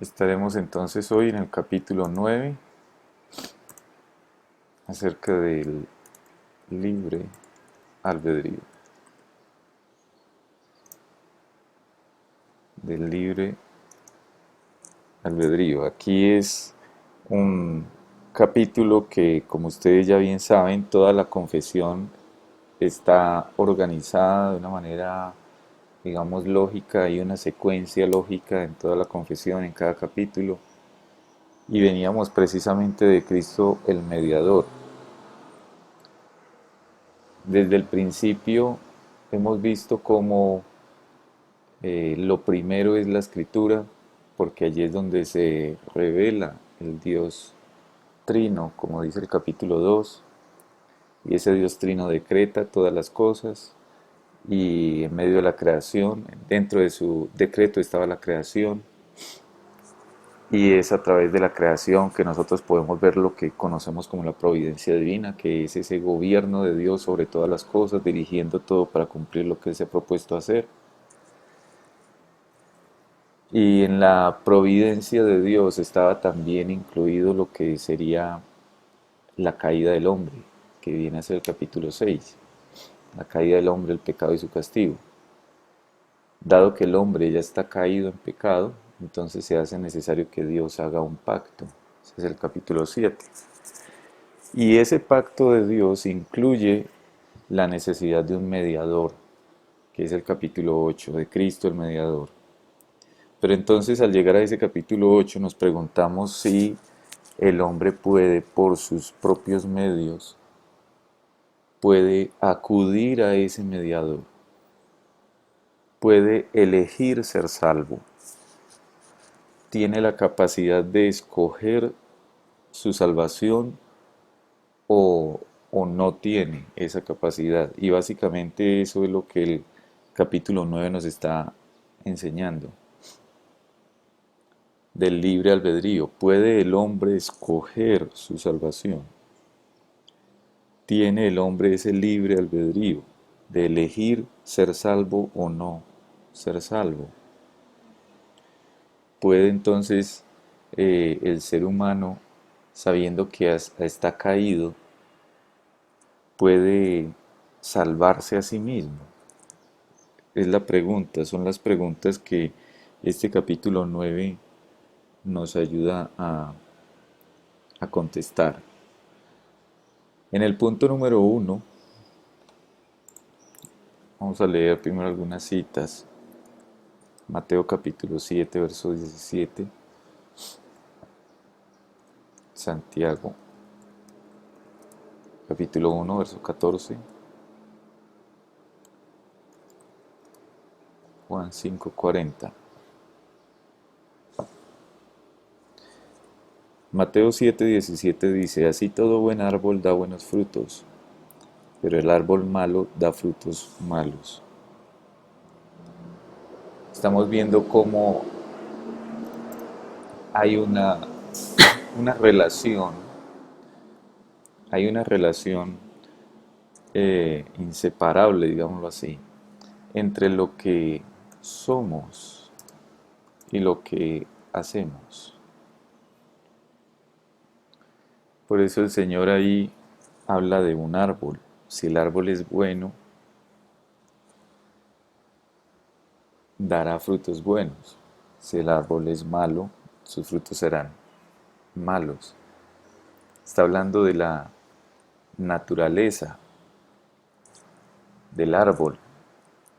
Estaremos entonces hoy en el capítulo 9 acerca del libre albedrío. Del libre albedrío. Aquí es un capítulo que, como ustedes ya bien saben, toda la confesión está organizada de una manera, digamos, lógica. Hay una secuencia lógica en toda la confesión, en cada capítulo. Y veníamos precisamente de Cristo el mediador. Desde el principio hemos visto cómo lo primero es la escritura, porque allí es donde se revela el Dios Trino, como dice el capítulo 2, y ese Dios Trino decreta todas las cosas, y en medio de la creación, dentro de su decreto estaba la creación, y es a través de la creación que nosotros podemos ver lo que conocemos como la providencia divina, que es ese gobierno de Dios sobre todas las cosas, dirigiendo todo para cumplir lo que Él se ha propuesto hacer. Y en la providencia de Dios estaba también incluido lo que sería la caída del hombre, que viene a ser el capítulo 6, la caída del hombre, el pecado y su castigo. Dado que el hombre ya está caído en pecado, entonces se hace necesario que Dios haga un pacto. Ese es el capítulo 7. Y ese pacto de Dios incluye la necesidad de un mediador, que es el capítulo 8 de Cristo el mediador. Pero entonces al llegar a ese capítulo 8 nos preguntamos si el hombre puede por sus propios medios, puede acudir a ese mediador, puede elegir ser salvo, tiene la capacidad de escoger su salvación o, o no tiene esa capacidad. Y básicamente eso es lo que el capítulo 9 nos está enseñando. Del libre albedrío. ¿Puede el hombre escoger su salvación? ¿Tiene el hombre ese libre albedrío de elegir ser salvo o no ser salvo? ¿Puede entonces el ser humano, sabiendo que está caído, puede salvarse a sí mismo? Es la pregunta, son las preguntas que este capítulo 9 nos ayuda a contestar. En el punto número 1, vamos a leer primero algunas citas. Mateo capítulo 7, verso 17. Santiago capítulo 1, verso 14. Juan 5, 40. Mateo 7, 17 dice, así todo buen árbol da buenos frutos, pero el árbol malo da frutos malos. Estamos viendo cómo hay una relación, hay una relación inseparable, digámoslo así, entre lo que somos y lo que hacemos. Por eso el Señor ahí habla de un árbol. Si el árbol es bueno, dará frutos buenos. Si el árbol es malo, sus frutos serán malos. Está hablando de la naturaleza del árbol.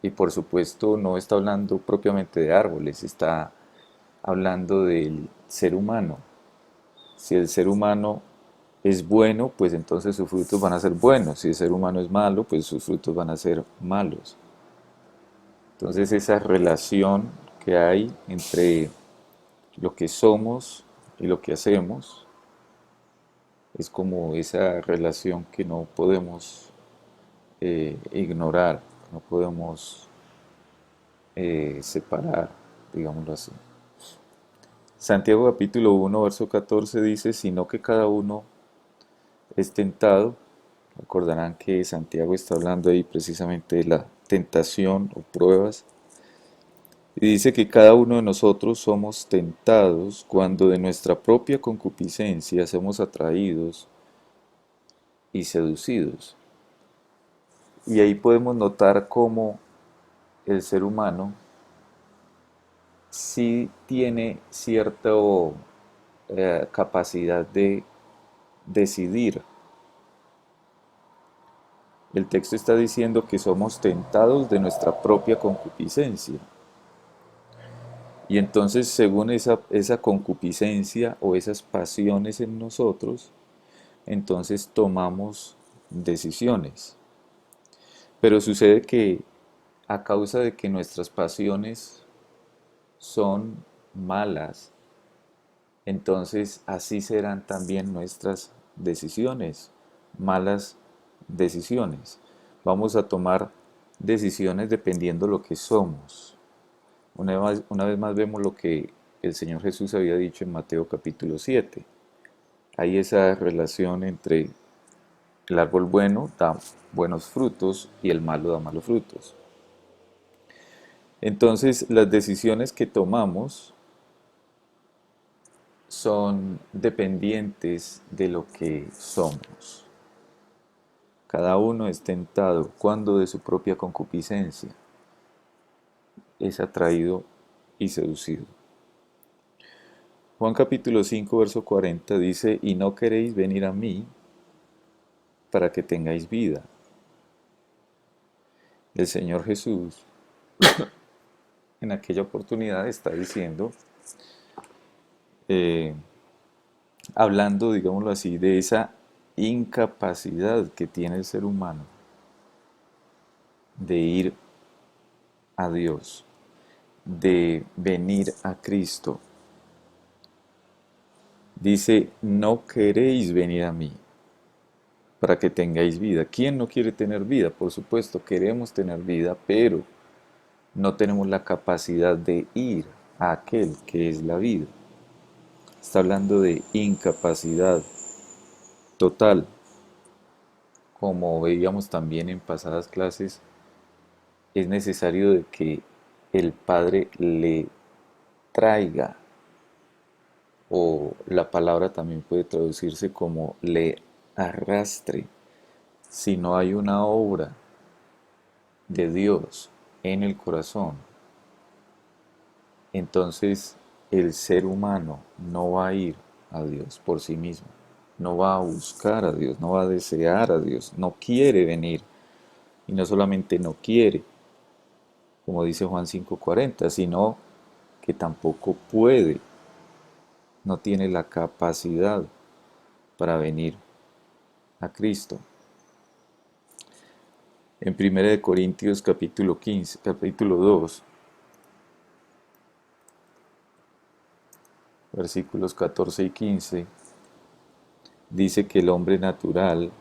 Y por supuesto no está hablando propiamente de árboles, está hablando del ser humano. Si el ser humano es bueno, pues entonces sus frutos van a ser buenos. Si el ser humano es malo, pues sus frutos van a ser malos. Entonces esa relación que hay entre lo que somos y lo que hacemos es como esa relación que no podemos ignorar, no podemos separar, digámoslo así. Santiago capítulo 1, verso 14 dice, sino que cada uno es tentado. Recordarán que Santiago está hablando ahí precisamente de la tentación o pruebas. Y dice que cada uno de nosotros somos tentados cuando de nuestra propia concupiscencia somos atraídos y seducidos. Y ahí podemos notar cómo el ser humano sí tiene cierta capacidad de decidir. El texto está diciendo que somos tentados de nuestra propia concupiscencia. Y entonces, según esa concupiscencia o esas pasiones en nosotros, entonces tomamos decisiones. Pero sucede que a causa de que nuestras pasiones son malas, entonces así serán también nuestras decisiones, malas decisiones. Vamos a tomar decisiones dependiendo lo que somos. Una vez más vemos lo que el Señor Jesús había dicho en Mateo capítulo 7. Hay esa relación entre el árbol bueno da buenos frutos y el malo da malos frutos. Entonces, las decisiones que tomamos son dependientes de lo que somos. Cada uno es tentado cuando de su propia concupiscencia es atraído y seducido. Juan capítulo 5, verso 40 dice, y no queréis venir a mí para que tengáis vida. El Señor Jesús en aquella oportunidad está diciendo, eh, hablando, digámoslo así, de esa incapacidad que tiene el ser humano de ir a Dios, de venir a Cristo. Dice, no queréis venir a mí para que tengáis vida. ¿Quién no quiere tener vida? Por supuesto, queremos tener vida, pero no tenemos la capacidad de ir a aquel que es la vida. Está hablando de incapacidad total. Como veíamos también en pasadas clases, es necesario de que el Padre le traiga, o la palabra también puede traducirse como le arrastre. Si no hay una obra de Dios en el corazón, entonces el ser humano no va a ir a Dios por sí mismo, no va a buscar a Dios, no va a desear a Dios, no quiere venir. Y no solamente no quiere, como dice Juan 5:40, sino que tampoco puede, no tiene la capacidad para venir a Cristo. En 1 Corintios capítulo 15, capítulo 2, versículos 14 y 15, dice que el hombre natural,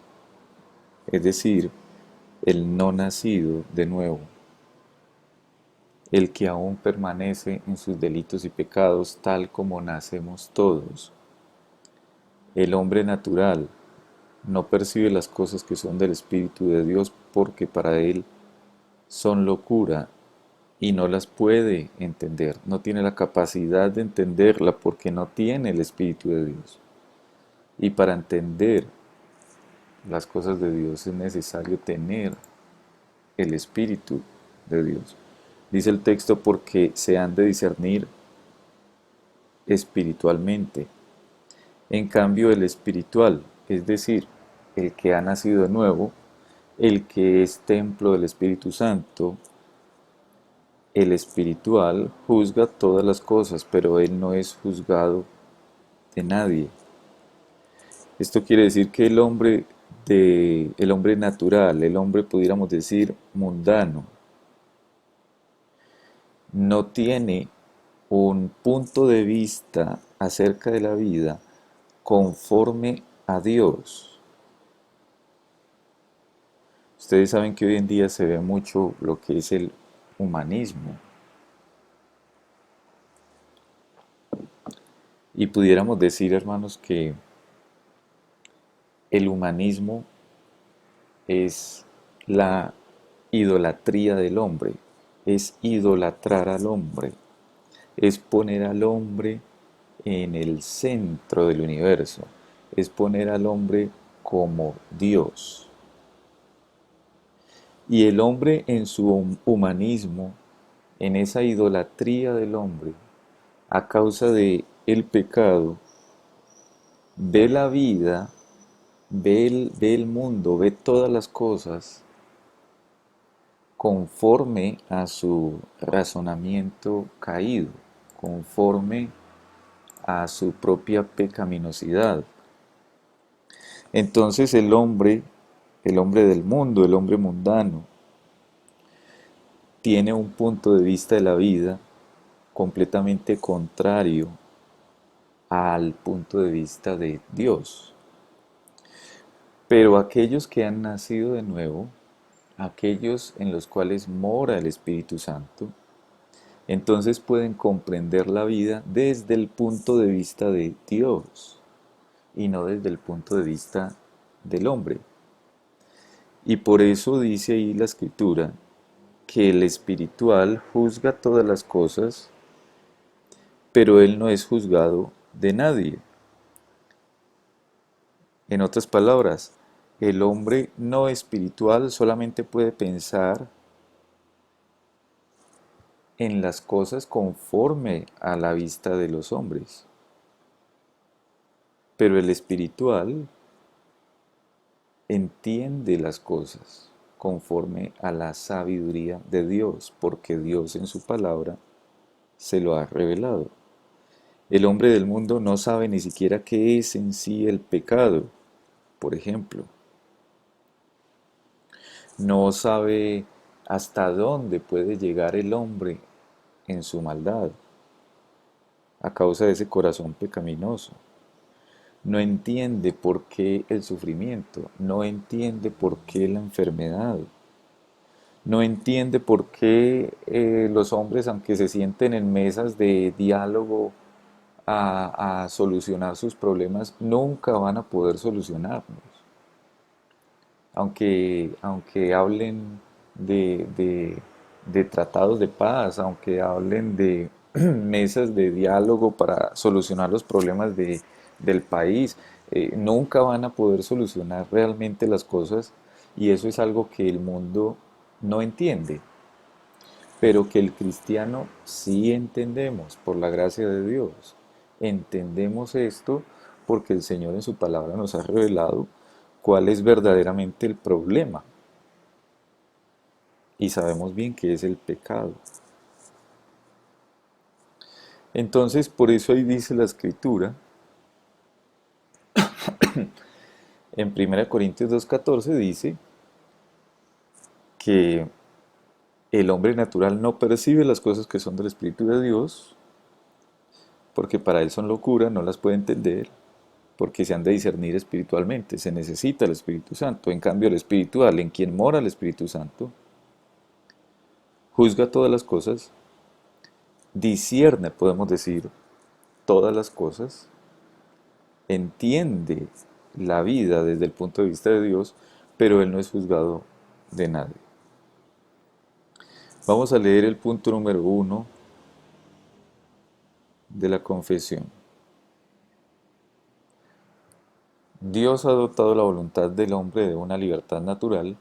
es decir, el no nacido de nuevo, el que aún permanece en sus delitos y pecados tal como nacemos todos, el hombre natural no percibe las cosas que son del Espíritu de Dios porque para él son locura y no las puede entender, no tiene la capacidad de entenderla porque no tiene el Espíritu de Dios. Y para entender las cosas de Dios es necesario tener el Espíritu de Dios. Dice el texto porque se han de discernir espiritualmente. En cambio el espiritual, es decir, el que ha nacido de nuevo, el que es templo del Espíritu Santo, el espiritual juzga todas las cosas, pero él no es juzgado de nadie. Esto quiere decir que el hombre natural, el hombre pudiéramos decir mundano, no tiene un punto de vista acerca de la vida conforme a Dios. Ustedes saben que hoy en día se ve mucho lo que es el humanismo. Y pudiéramos decir, hermanos, que el humanismo es la idolatría del hombre. es idolatrar al hombre, es poner al hombre en el centro del universo, es poner al hombre como Dios. Y el hombre en su humanismo, en esa idolatría del hombre, a causa de el pecado, ve la vida, ve el mundo, ve todas las cosas conforme a su razonamiento caído, conforme a su propia pecaminosidad. Entonces el hombre del mundo, el hombre mundano, tiene un punto de vista de la vida completamente contrario al punto de vista de Dios. Pero aquellos que han nacido de nuevo, aquellos en los cuales mora el Espíritu Santo, entonces pueden comprender la vida desde el punto de vista de Dios y no desde el punto de vista del hombre. Y por eso dice ahí la Escritura que el espiritual juzga todas las cosas, pero él no es juzgado de nadie. En otras palabras, el hombre no espiritual solamente puede pensar en las cosas conforme a la vista de los hombres, pero el espiritual entiende las cosas conforme a la sabiduría de Dios, porque Dios en su palabra se lo ha revelado. El hombre del mundo no sabe ni siquiera qué es en sí el pecado, por ejemplo. No sabe hasta dónde puede llegar el hombre en su maldad a causa de ese corazón pecaminoso. No entiende por qué el sufrimiento, no entiende por qué la enfermedad, no entiende por qué los hombres, aunque se sienten en mesas de diálogo a solucionar sus problemas, nunca van a poder solucionarlos. Aunque hablen de tratados de paz, aunque hablen de mesas de diálogo para solucionar los problemas del país, nunca van a poder solucionar realmente las cosas y eso es algo que el mundo no entiende, pero que el cristiano sí entendemos por la gracia de Dios. Entendemos esto porque el Señor en su palabra nos ha revelado cuál es verdaderamente el problema y sabemos bien que es el pecado. Entonces, por eso ahí dice la escritura, en 1 Corintios 2:14 dice que el hombre natural no percibe las cosas que son del Espíritu de Dios, porque para él son locura, no las puede entender, porque se han de discernir espiritualmente, se necesita el Espíritu Santo. En cambio, el espiritual, en quien mora el Espíritu Santo, juzga todas las cosas, discierne, podemos decir, todas las cosas, entiende la vida desde el punto de vista de Dios, pero él no es juzgado de nadie. Vamos a leer el punto número 1 de la confesión. Dios ha dotado la voluntad del hombre de una libertad natural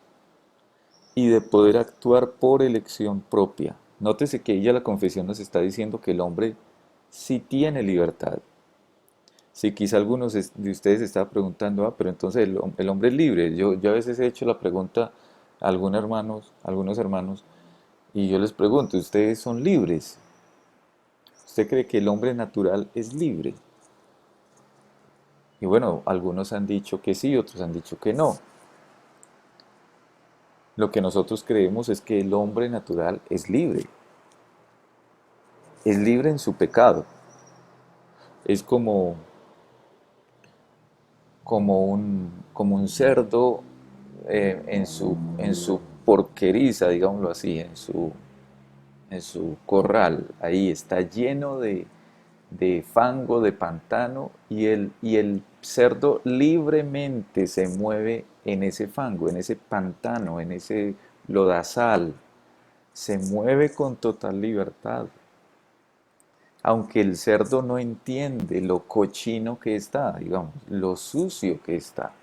y de poder actuar por elección propia. Nótese que ella, la confesión, nos está diciendo que el hombre sí tiene libertad. Si quizá algunos de ustedes se están preguntando, pero entonces el hombre es libre. Yo a veces he hecho la pregunta a algunos hermanos, y yo les pregunto, ¿ustedes son libres? ¿Usted cree que el hombre natural es libre? Y bueno, algunos han dicho que sí, otros han dicho que no. Lo que nosotros creemos es que el hombre natural es libre en su pecado. Es como un cerdo en su porqueriza, digámoslo así, en su corral. Ahí está lleno de fango, de pantano, y el cerdo libremente se mueve en ese fango, en ese pantano, en ese lodazal. se mueve con total libertad, aunque el cerdo no entiende lo cochino que está, digamos, lo sucio que está.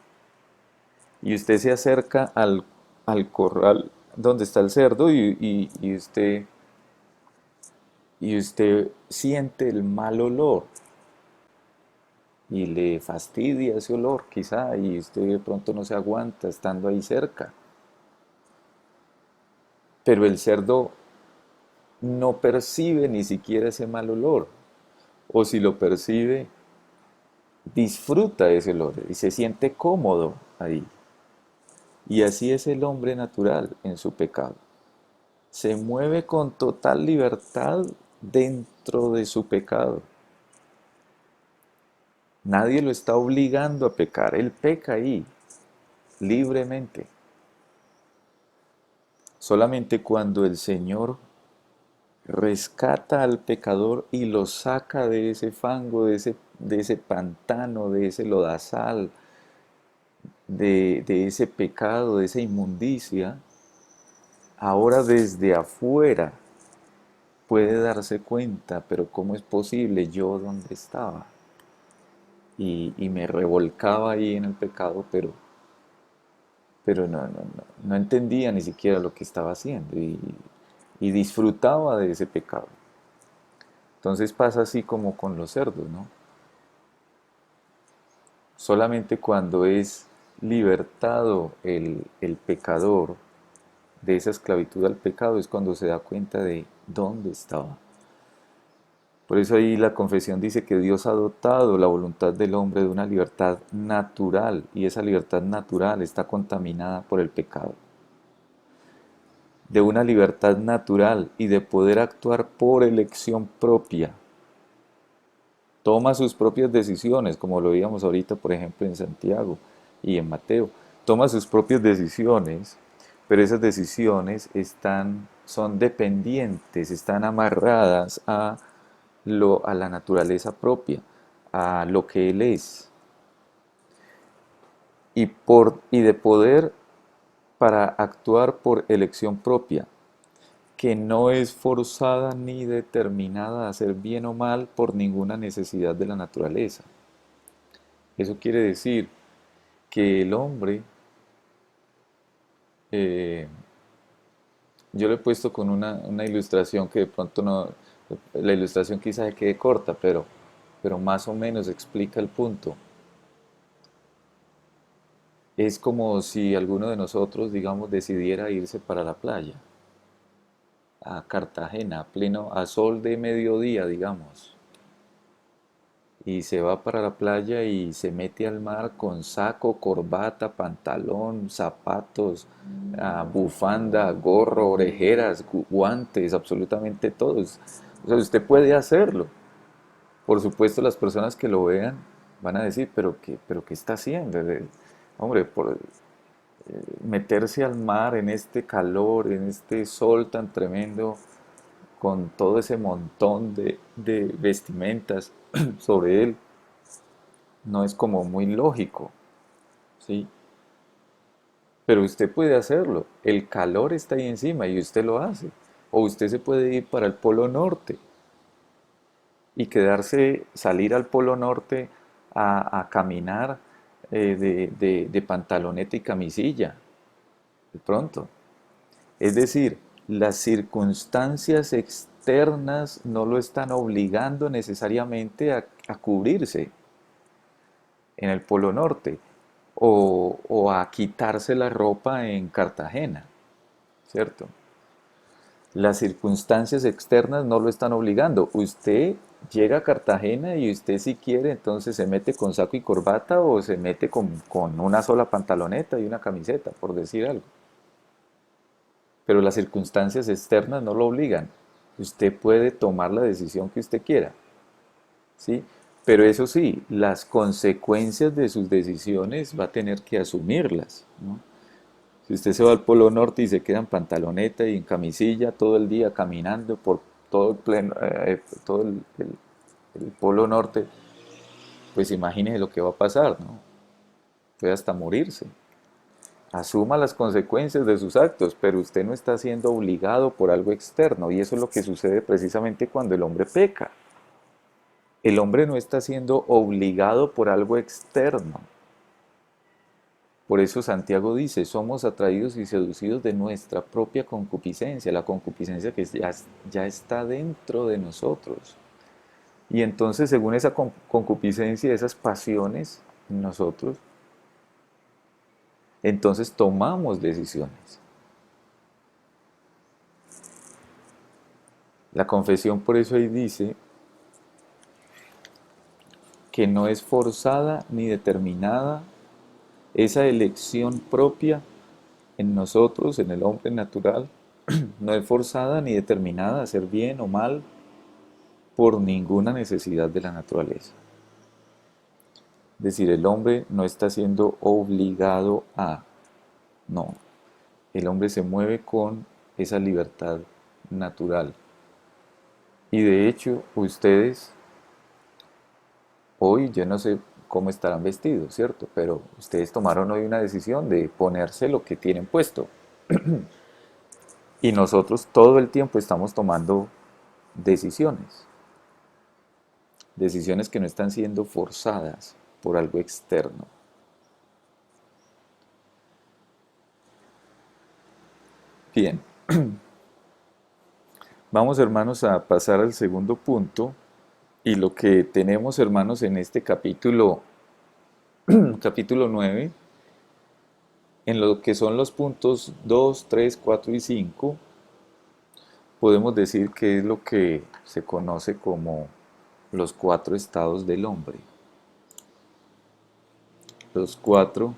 Y usted se acerca al corral donde está el cerdo y usted siente el mal olor y le fastidia ese olor quizá y usted de pronto no se aguanta estando ahí cerca. Pero el cerdo no percibe ni siquiera ese mal olor. O si lo percibe, disfruta ese olor y se siente cómodo ahí. Y así es el hombre natural en su pecado. Se mueve con total libertad dentro de su pecado. Nadie lo está obligando a pecar. Él peca ahí, libremente. Solamente cuando el Señor rescata al pecador y lo saca de ese fango, de ese pantano, de ese lodazal, de ese pecado, de esa inmundicia, ahora desde afuera puede darse cuenta, pero ¿cómo es posible? Yo dónde estaba. Y me revolcaba ahí en el pecado, pero no entendía ni siquiera lo que estaba haciendo y disfrutaba de ese pecado. Entonces pasa así como con los cerdos, ¿no? Solamente cuando es libertado el pecador de esa esclavitud al pecado es cuando se da cuenta de dónde estaba. Por eso ahí la confesión dice que Dios ha dotado la voluntad del hombre de una libertad natural y esa libertad natural está contaminada por el pecado. De una libertad natural y de poder actuar por elección propia. Toma sus propias decisiones, como lo veíamos ahorita, por ejemplo, en Santiago y en Mateo. Toma sus propias decisiones, pero esas decisiones son dependientes, están amarradas a la naturaleza propia, a lo que Él es. Y de poder para actuar por elección propia, que no es forzada ni determinada a hacer bien o mal por ninguna necesidad de la naturaleza. Eso quiere decir que el hombre, eh, yo lo he puesto con una ilustración que de pronto no, la ilustración quizá se quede corta, pero más o menos explica el punto. Es como si alguno de nosotros, digamos, decidiera irse para la playa, a Cartagena, a sol de mediodía, digamos. Y se va para la playa y se mete al mar con saco, corbata, pantalón, zapatos, bufanda, gorro, orejeras, guantes, absolutamente todos. O sea, usted puede hacerlo. Por supuesto, las personas que lo vean van a decir, pero ¿qué está haciendo? Hombre, meterse al mar en este calor, en este sol tan tremendo, con todo ese montón de vestimentas sobre él, no es como muy lógico, ¿sí? Pero usted puede hacerlo. El calor está ahí encima y usted lo hace. O usted se puede ir para el Polo Norte y salir al Polo Norte a caminar de pantaloneta y camisilla, de pronto. Es decir, las circunstancias externas no lo están obligando necesariamente a cubrirse en el Polo Norte o a quitarse la ropa en Cartagena, ¿cierto? Las circunstancias externas no lo están obligando. Usted llega a Cartagena y usted si quiere entonces se mete con saco y corbata o se mete con una sola pantaloneta y una camiseta, por decir algo. Pero las circunstancias externas no lo obligan. Usted puede tomar la decisión que usted quiera, ¿sí? Pero eso sí, las consecuencias de sus decisiones va a tener que asumirlas, ¿no? Si usted se va al Polo Norte y se queda en pantaloneta y en camisilla todo el día caminando por todo el Polo Norte, pues imagínese lo que va a pasar, ¿no? Puede hasta morirse. asuma las consecuencias de sus actos, pero usted no está siendo obligado por algo externo, y eso es lo que sucede precisamente cuando el hombre peca. El hombre no está siendo obligado por algo externo. Por eso Santiago dice, somos atraídos y seducidos de nuestra propia concupiscencia, la concupiscencia que ya está dentro de nosotros. Y entonces, según esa concupiscencia, esas pasiones en nosotros, entonces tomamos decisiones. La confesión por eso ahí dice que no es forzada ni determinada esa elección propia en nosotros, en el hombre natural, no es forzada ni determinada a hacer bien o mal por ninguna necesidad de la naturaleza. Es decir, el hombre no está siendo obligado a, no, el hombre se mueve con esa libertad natural. Y de hecho, ustedes, hoy yo no sé cómo estarán vestidos, ¿cierto? Pero ustedes tomaron hoy una decisión de ponerse lo que tienen puesto. Y nosotros todo el tiempo estamos tomando decisiones. Decisiones que no están siendo forzadas por algo externo. Bien, vamos hermanos a pasar al segundo punto. Y lo que tenemos hermanos en este capítulo, capítulo 9, en lo que son los puntos 2, 3, 4 y 5, podemos decir que es lo que se conoce como los cuatro estados del hombre. Los cuatro,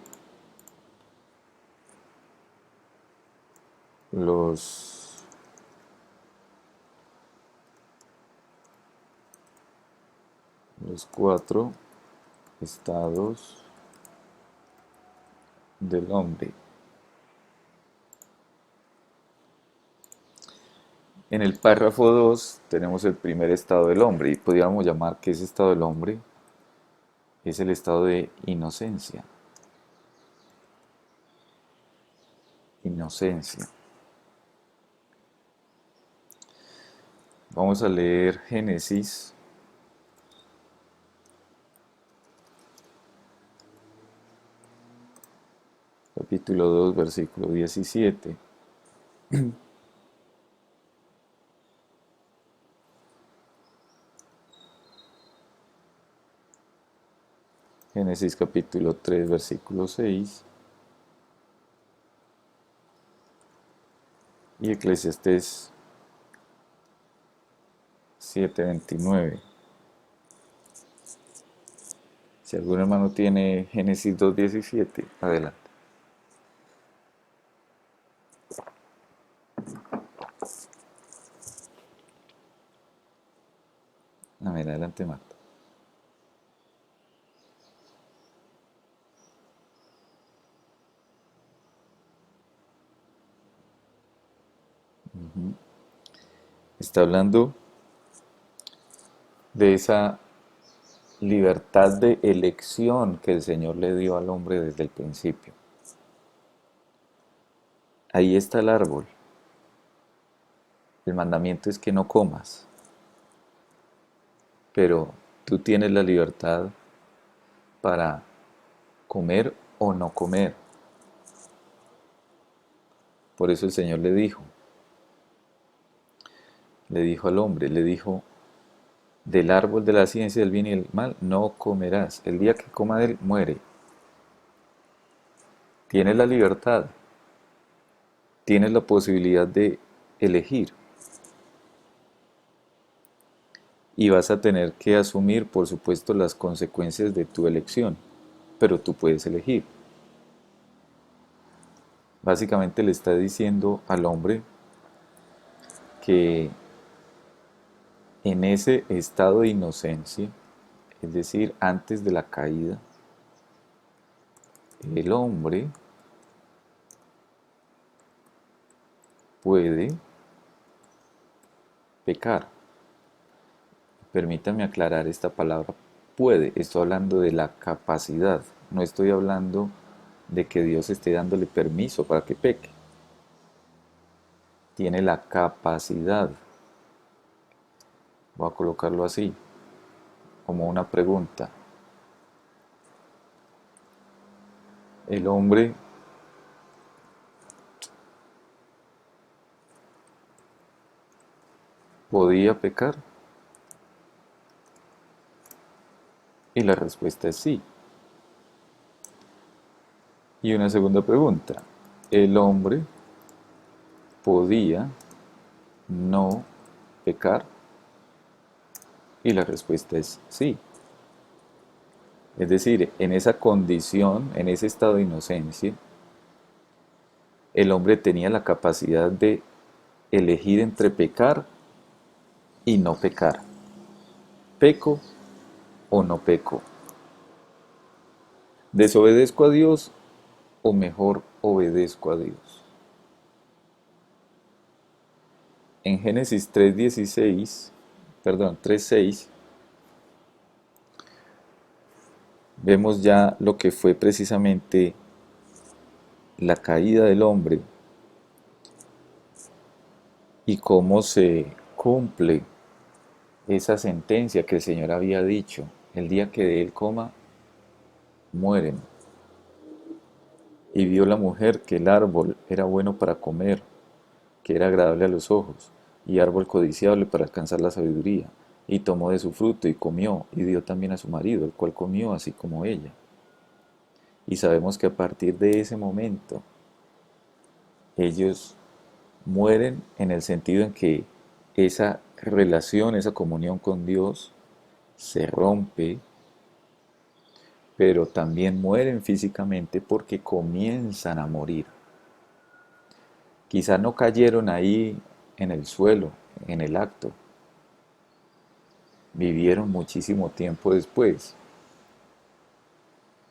los, los cuatro estados del hombre. En el párrafo 2 tenemos el primer estado del hombre y podríamos llamar que ese estado del hombre es el estado de inocencia. Inocencia. Vamos a leer Génesis capítulo 2, versículo 17. Génesis capítulo 3, versículo 6. Y Eclesiastés 7:29. Si algún hermano tiene Génesis 2:17, adelante. A ver, adelante, Marta. Está hablando de esa libertad de elección que el Señor le dio al hombre desde el principio. Ahí está el árbol. El mandamiento es que no comas, pero tú tienes la libertad para comer o no comer. Por eso el Señor le dijo al hombre, le dijo, del árbol de la ciencia del bien y del mal no comerás. El día que coma de él, muere. Tienes la libertad, tienes la posibilidad de elegir. Y vas a tener que asumir, por supuesto, las consecuencias de tu elección, pero tú puedes elegir. Básicamente le está diciendo al hombre que en ese estado de inocencia, es decir, antes de la caída, el hombre puede pecar. Permítame aclarar esta palabra puede. Estoy hablando de la capacidad, no estoy hablando de que Dios esté dándole permiso para que peque. Tiene la capacidad, voy a colocarlo así, como una pregunta. El hombre podía pecar y la respuesta es sí. Y una segunda pregunta. ¿El hombre podía no pecar? Y la respuesta es sí. Es decir, en esa condición, en ese estado de inocencia, el hombre tenía la capacidad de elegir entre pecar y no pecar. ¿Peco o no peco? ¿Desobedezco a Dios o mejor obedezco a Dios? En Génesis 3:16, perdón, 3:6, vemos ya lo que fue precisamente la caída del hombre y cómo se cumple esa sentencia que el Señor había dicho: el día que de él coma, mueren. Y vio la mujer que el árbol era bueno para comer, que era agradable a los ojos, y árbol codiciable para alcanzar la sabiduría. Y tomó de su fruto y comió, y dio también a su marido, el cual comió así como ella. Y sabemos que a partir de ese momento, ellos mueren en el sentido en que esa relación, esa comunión con Dios se rompe, pero también mueren físicamente porque comienzan a morir. Quizá no cayeron ahí en el suelo, en el acto, vivieron muchísimo tiempo después,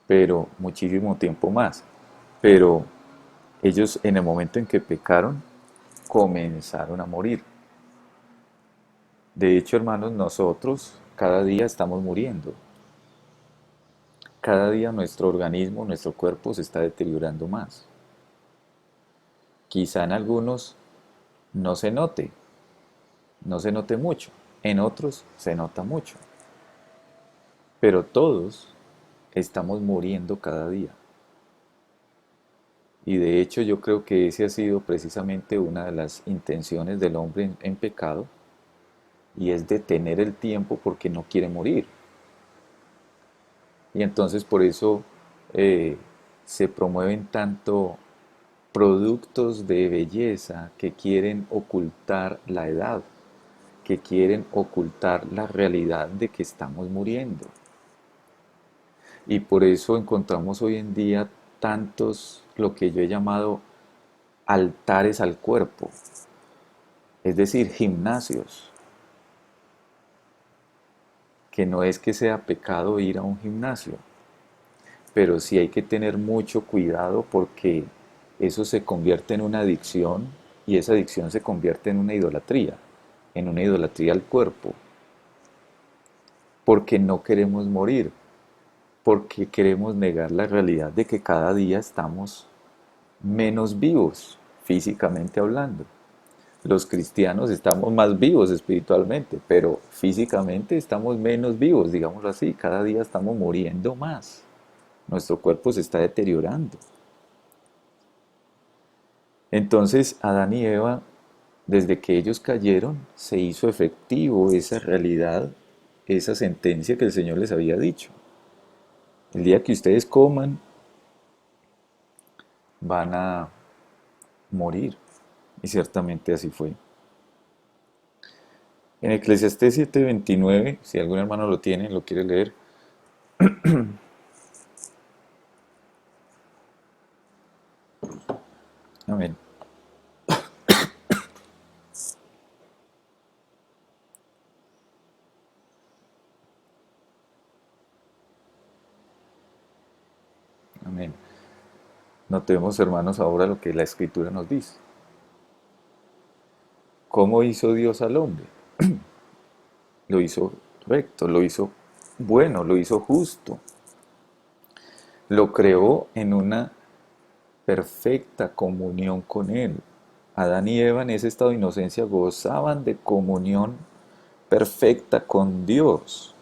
pero muchísimo tiempo más. Pero ellos en el momento en que pecaron, comenzaron a morir. De hecho, hermanos, nosotros cada día estamos muriendo. Cada día nuestro organismo, nuestro cuerpo se está deteriorando más. Quizá en algunos no se note, no se note mucho, en otros se nota mucho, pero todos estamos muriendo cada día. Y de hecho yo creo que ese ha sido precisamente una de las intenciones del hombre en pecado, y es detener el tiempo porque no quiere morir. Y entonces por eso eh, se promueven tanto productos de belleza que quieren ocultar la edad, que quieren ocultar la realidad de que estamos muriendo. Y por eso encontramos hoy en día tantos, lo que yo he llamado altares al cuerpo, es decir, gimnasios, que no es que sea pecado ir a un gimnasio, pero sí hay que tener mucho cuidado porque eso se convierte en una adicción, y esa adicción se convierte en una idolatría al cuerpo, porque no queremos morir, porque queremos negar la realidad de que cada día estamos menos vivos, físicamente hablando. Los cristianos estamos más vivos espiritualmente, pero físicamente estamos menos vivos, digámoslo así. Cada día estamos muriendo más. Nuestro cuerpo se está deteriorando. Entonces, Adán y Eva, desde que ellos cayeron, se hizo efectivo esa realidad, esa sentencia que el Señor les había dicho. El día que ustedes coman, van a morir. Y ciertamente así fue. En Eclesiastés 7:29, si algún hermano lo tiene, lo quiere leer. Amén. Amén. Notemos, hermanos, ahora lo que la Escritura nos dice. ¿Cómo hizo Dios al hombre? Lo hizo recto, lo hizo bueno, lo hizo justo. Lo creó en una perfecta comunión con Él. Adán y Eva en ese estado de inocencia gozaban de comunión perfecta con Dios.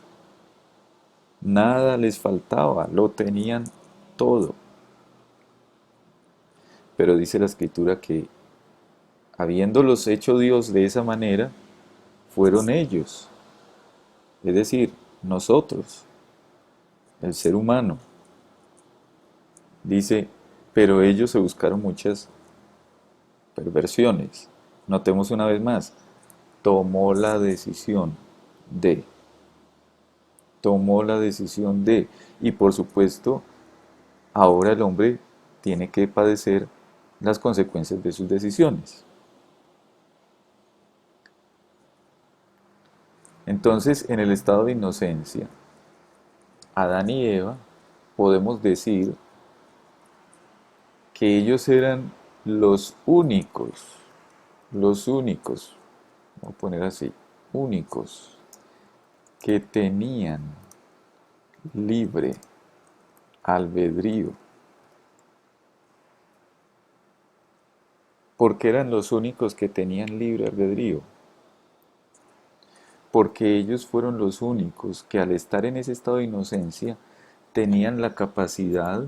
Nada les faltaba, lo tenían todo. Pero dice la Escritura que habiéndolos hecho Dios de esa manera, fueron ellos, es decir, nosotros, el ser humano. Dice, pero ellos se buscaron muchas perversiones. Notemos una vez más, tomó la decisión de, tomó la decisión de, y por supuesto, ahora el hombre tiene que padecer las consecuencias de sus decisiones. Entonces, en el estado de inocencia, Adán y Eva, podemos decir que ellos eran los únicos, voy a poner así, únicos, que tenían libre albedrío. ¿Por qué eran los únicos que tenían libre albedrío? Porque ellos fueron los únicos que al estar en ese estado de inocencia tenían la capacidad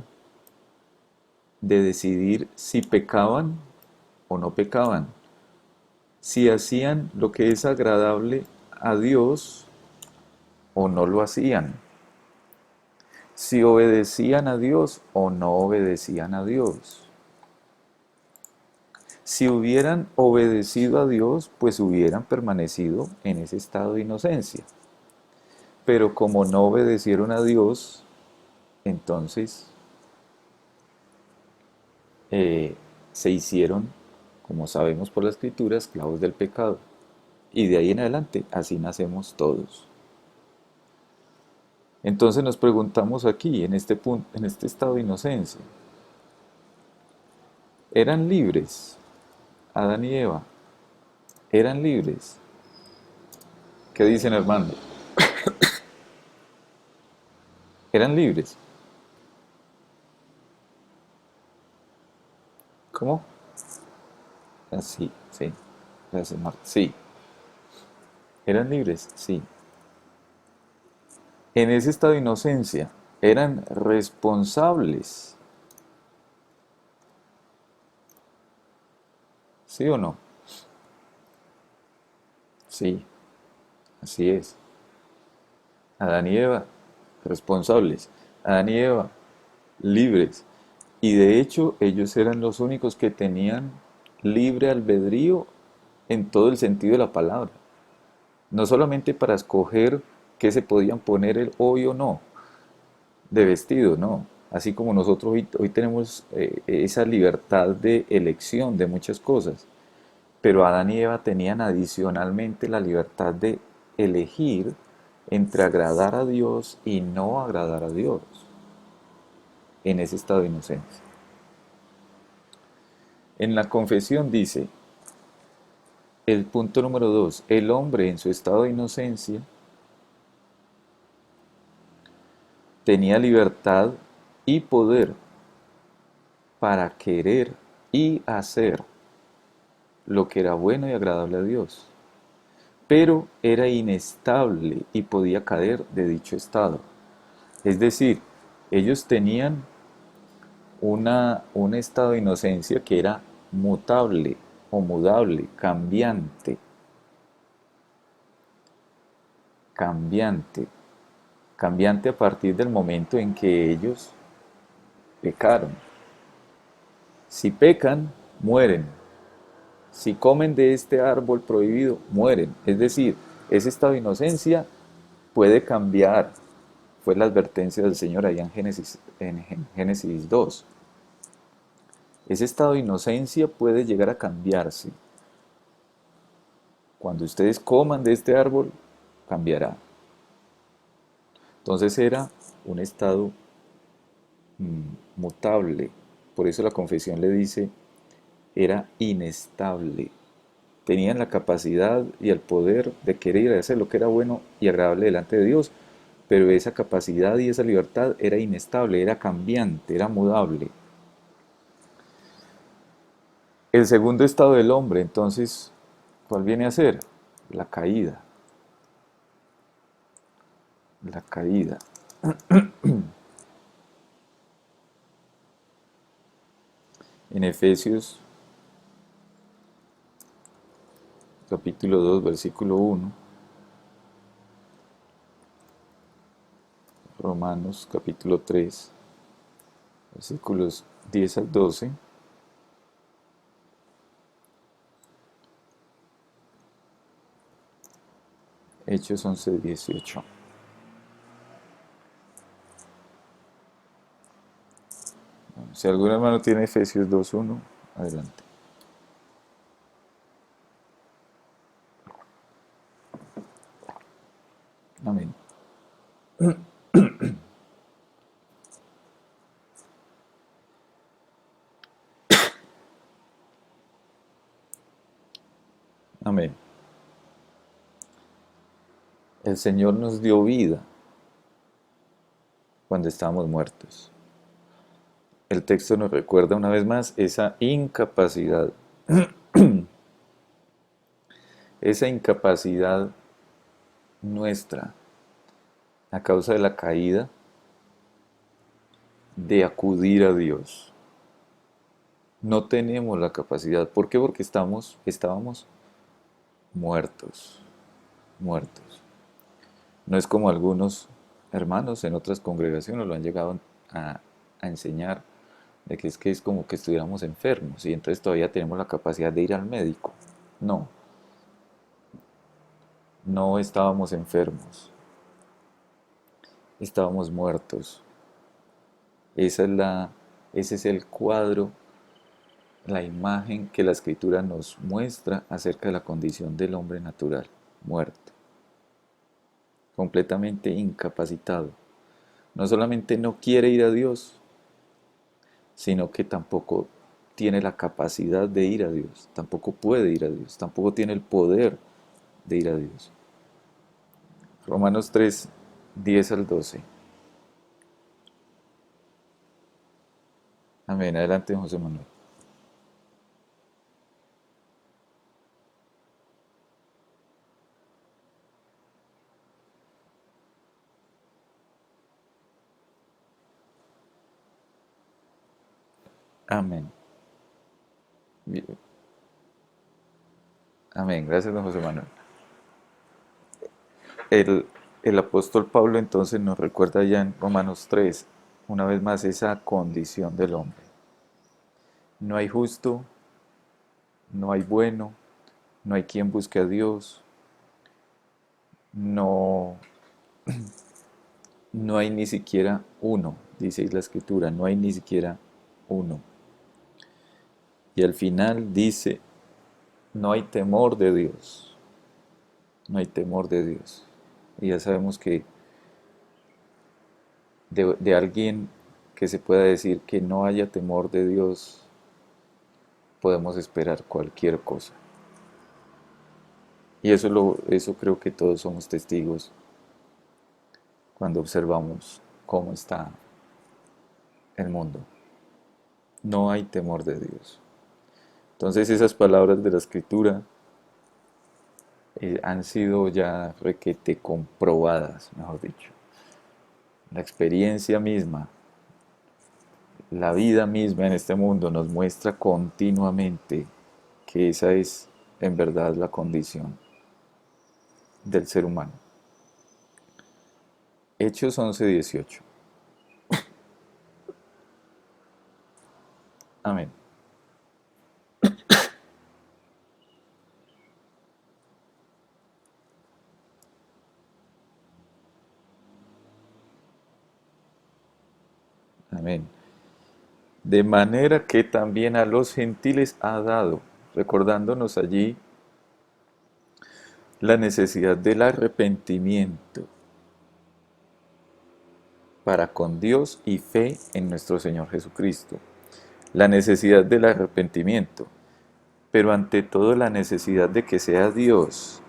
de decidir si pecaban o no pecaban, si hacían lo que es agradable a Dios o no lo hacían, si obedecían a Dios o no obedecían a Dios. Si hubieran obedecido a Dios, pues hubieran permanecido en ese estado de inocencia. Pero como no obedecieron a Dios, entonces se hicieron, como sabemos por la Escritura, esclavos del pecado. Y de ahí en adelante, así nacemos todos. Entonces nos preguntamos aquí, en este punto, en este estado de inocencia, ¿eran libres Adán y Eva? ¿Eran libres? ¿Qué dicen, hermano? ¿Eran libres? ¿Cómo? Así, sí. Gracias, Marta. Sí. ¿Eran libres? Sí. En ese estado de inocencia, ¿eran responsables? ¿Sí o no? Sí, así es. Adán y Eva, responsables. Adán y Eva, libres. Y de hecho, ellos eran los únicos que tenían libre albedrío en todo el sentido de la palabra. No solamente para escoger qué se podían poner el hoy o no, de vestido, no. Así como nosotros hoy tenemos esa libertad de elección de muchas cosas. Pero Adán y Eva tenían adicionalmente la libertad de elegir entre agradar a Dios y no agradar a Dios en ese estado de inocencia. En la confesión dice, el punto número 2, el hombre en su estado de inocencia tenía libertad y poder para querer y hacer lo que era bueno y agradable a Dios, pero era inestable y podía caer de dicho estado. Es decir, ellos tenían un estado de inocencia que era mutable o mudable, cambiante, cambiante, cambiante a partir del momento en que ellos pecaron. Si pecan, mueren. Si comen de este árbol prohibido, mueren. Es decir, ese estado de inocencia puede cambiar. Fue la advertencia del Señor allá en Génesis 2. Ese estado de inocencia puede llegar a cambiarse. Cuando ustedes coman de este árbol, cambiará. Entonces era un estado mutable. Por eso la confesión le dice, era inestable. Tenían la capacidad y el poder de querer hacer lo que era bueno y agradable delante de Dios, pero esa capacidad y esa libertad era inestable, era cambiante, era mudable. El segundo estado del hombre, entonces, ¿cuál viene a ser? La caída. La caída. En Efesios capítulo 2 versículo 1, Romanos capítulo 3 versículos 10 al 12, Hechos 11, 18. Bueno, si algún hermano tiene Efesios 2, 1, adelante. Amén. Amén. El Señor nos dio vida cuando estábamos muertos. El texto nos recuerda una vez más esa incapacidad nuestra a causa de la caída de acudir a Dios. No tenemos la capacidad. ¿Por qué? Porque estábamos muertos, muertos. No es como algunos hermanos en otras congregaciones lo han llegado a enseñar, de que es como que estuviéramos enfermos y entonces todavía tenemos la capacidad de ir al médico. No, no estábamos enfermos, estábamos muertos. Ese es el cuadro, la imagen que la escritura nos muestra acerca de la condición del hombre natural, muerto, completamente incapacitado. No solamente no quiere ir a Dios, sino que tampoco tiene la capacidad de ir a Dios, tampoco puede ir a Dios, tampoco tiene el poder de ir a Dios. Romanos 3, 10 al 12. Amén. Adelante, José Manuel. Amén. Amén. Gracias, don José Manuel. El, el apóstol Pablo entonces nos recuerda ya en Romanos 3, una vez más, esa condición del hombre. No hay justo, no hay bueno, no hay quien busque a Dios, no, no hay ni siquiera uno, dice la escritura, no hay ni siquiera uno. Y al final dice, no hay temor de Dios, no hay temor de Dios. Y ya sabemos que de alguien que se pueda decir que no haya temor de Dios, podemos esperar cualquier cosa. Y eso creo que todos somos testigos cuando observamos cómo está el mundo. No hay temor de Dios. Entonces esas palabras de la escritura han sido ya requete comprobadas, mejor dicho. La experiencia misma, la vida misma en este mundo nos muestra continuamente que esa es en verdad la condición del ser humano. Hechos 11:18. Amén. Amén. De manera que también a los gentiles ha dado, recordándonos allí la necesidad del arrepentimiento para con Dios y fe en nuestro Señor Jesucristo. La necesidad del arrepentimiento, pero ante todo la necesidad de que sea Dios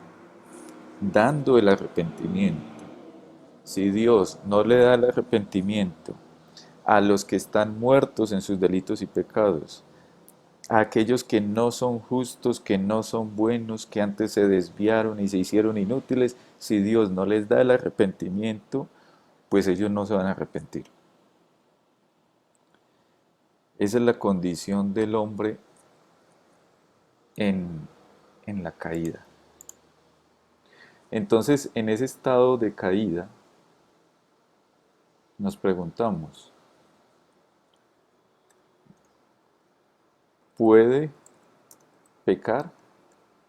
dando el arrepentimiento. Si Dios no le da el arrepentimiento a los que están muertos en sus delitos y pecados, a aquellos que no son justos, que no son buenos, que antes se desviaron y se hicieron inútiles, si Dios no les da el arrepentimiento, pues ellos no se van a arrepentir. Esa es la condición del hombre en, en la caída. Entonces, en ese estado de caída, nos preguntamos, ¿puede pecar?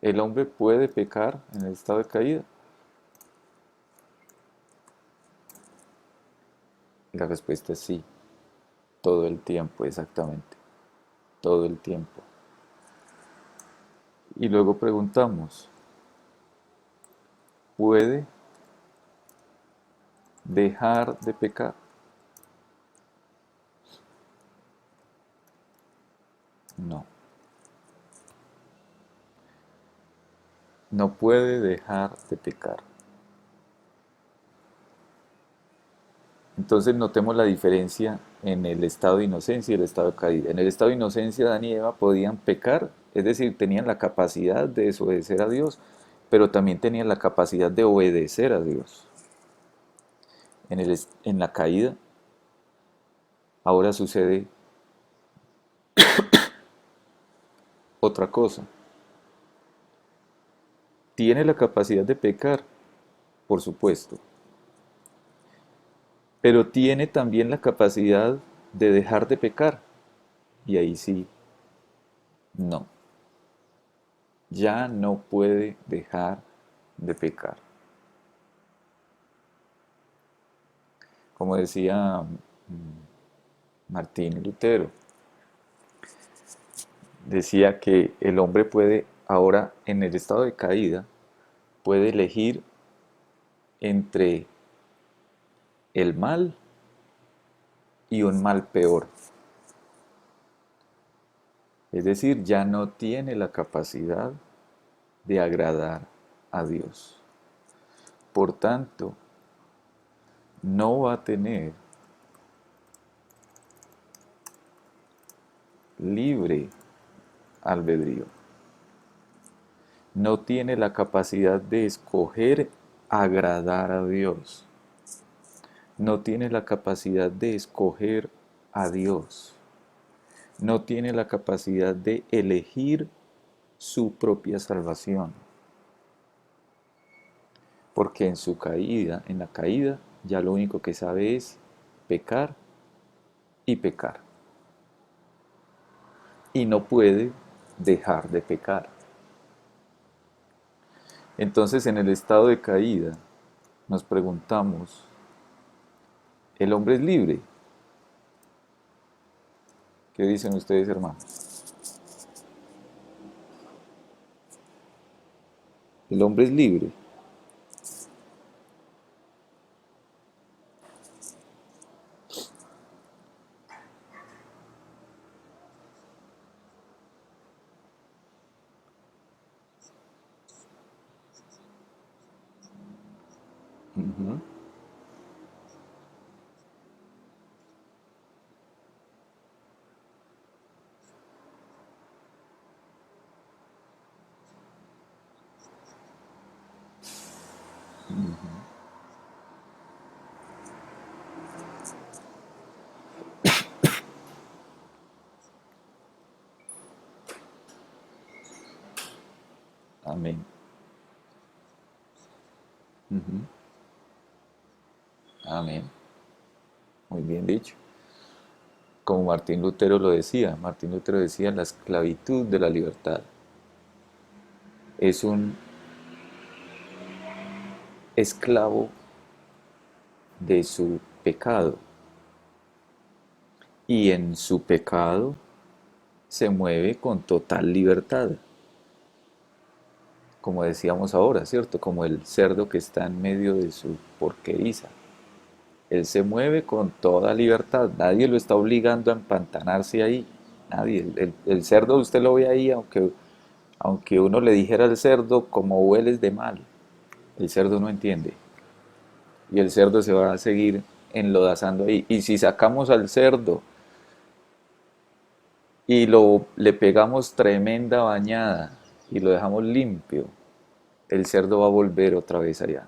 ¿El hombre puede pecar en el estado de caída? Y la respuesta es sí, todo el tiempo, exactamente, todo el tiempo. Y luego preguntamos, ¿puede dejar de pecar? No, no puede dejar de pecar. Entonces notemos la diferencia en el estado de inocencia y el estado de caída. En el estado de inocencia Adán y Eva podían pecar, es decir, tenían la capacidad de desobedecer a Dios, pero también tenían la capacidad de obedecer a Dios. En la caída ahora sucede otra cosa. Tiene la capacidad de pecar, por supuesto, pero tiene también la capacidad de dejar de pecar. Y ahí sí, no, ya no puede dejar de pecar. Como decía Martín Lutero, decía que el hombre puede, ahora en el estado de caída, puede elegir entre el mal y un mal peor. Es decir, ya no tiene la capacidad de agradar a Dios. Por tanto, no va a tener libre albedrío. No tiene la capacidad de escoger agradar a Dios. No tiene la capacidad de escoger a Dios. No tiene la capacidad de elegir su propia salvación. Porque en su caída, en la caída, ya lo único que sabe es pecar y pecar. Y no puede dejar de pecar. Entonces, en el estado de caída, nos preguntamos, ¿el hombre es libre? ¿Qué dicen ustedes, hermanos? ¿El hombre es libre? Ujú. Amén. Ujú. Amén. Muy bien dicho. Como Martín Lutero lo decía, Martín Lutero decía, la esclavitud de la libertad es un esclavo de su pecado y en su pecado se mueve con total libertad, como decíamos ahora, ¿cierto? Como el cerdo que está en medio de su porqueriza. Él se mueve con toda libertad, nadie lo está obligando a empantanarse ahí, nadie. El cerdo usted lo ve ahí, aunque uno le dijera al cerdo como hueles de mal, el cerdo no entiende y el cerdo se va a seguir enlodazando ahí. Y si sacamos al cerdo y le pegamos tremenda bañada y lo dejamos limpio, el cerdo va a volver otra vez allá,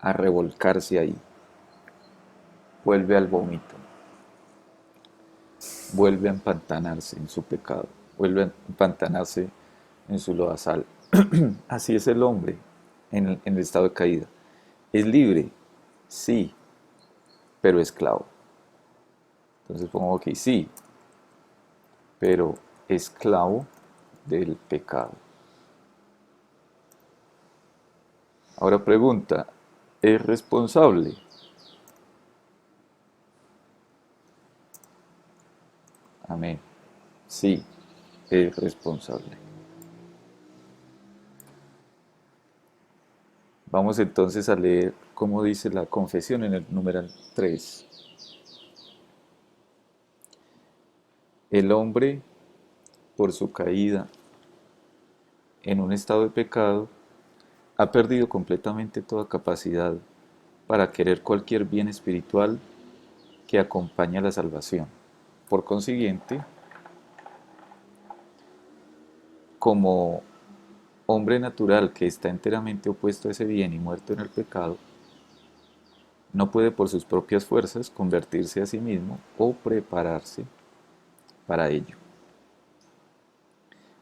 a revolcarse ahí, vuelve al vómito, vuelve a empantanarse en su pecado, vuelve a empantanarse en su lodazal. Así es el hombre en el estado de caída. Es libre, sí, pero esclavo. Entonces pongo, ok, sí, pero esclavo del pecado. Ahora pregunta, ¿es responsable? Amén. Sí, es responsable. Vamos entonces a leer cómo dice la confesión en el numeral 3. El hombre, por su caída en un estado de pecado, ha perdido completamente toda capacidad para querer cualquier bien espiritual que acompañe a la salvación. Por consiguiente, como hombre natural que está enteramente opuesto a ese bien y muerto en el pecado, no puede por sus propias fuerzas convertirse a sí mismo o prepararse para ello.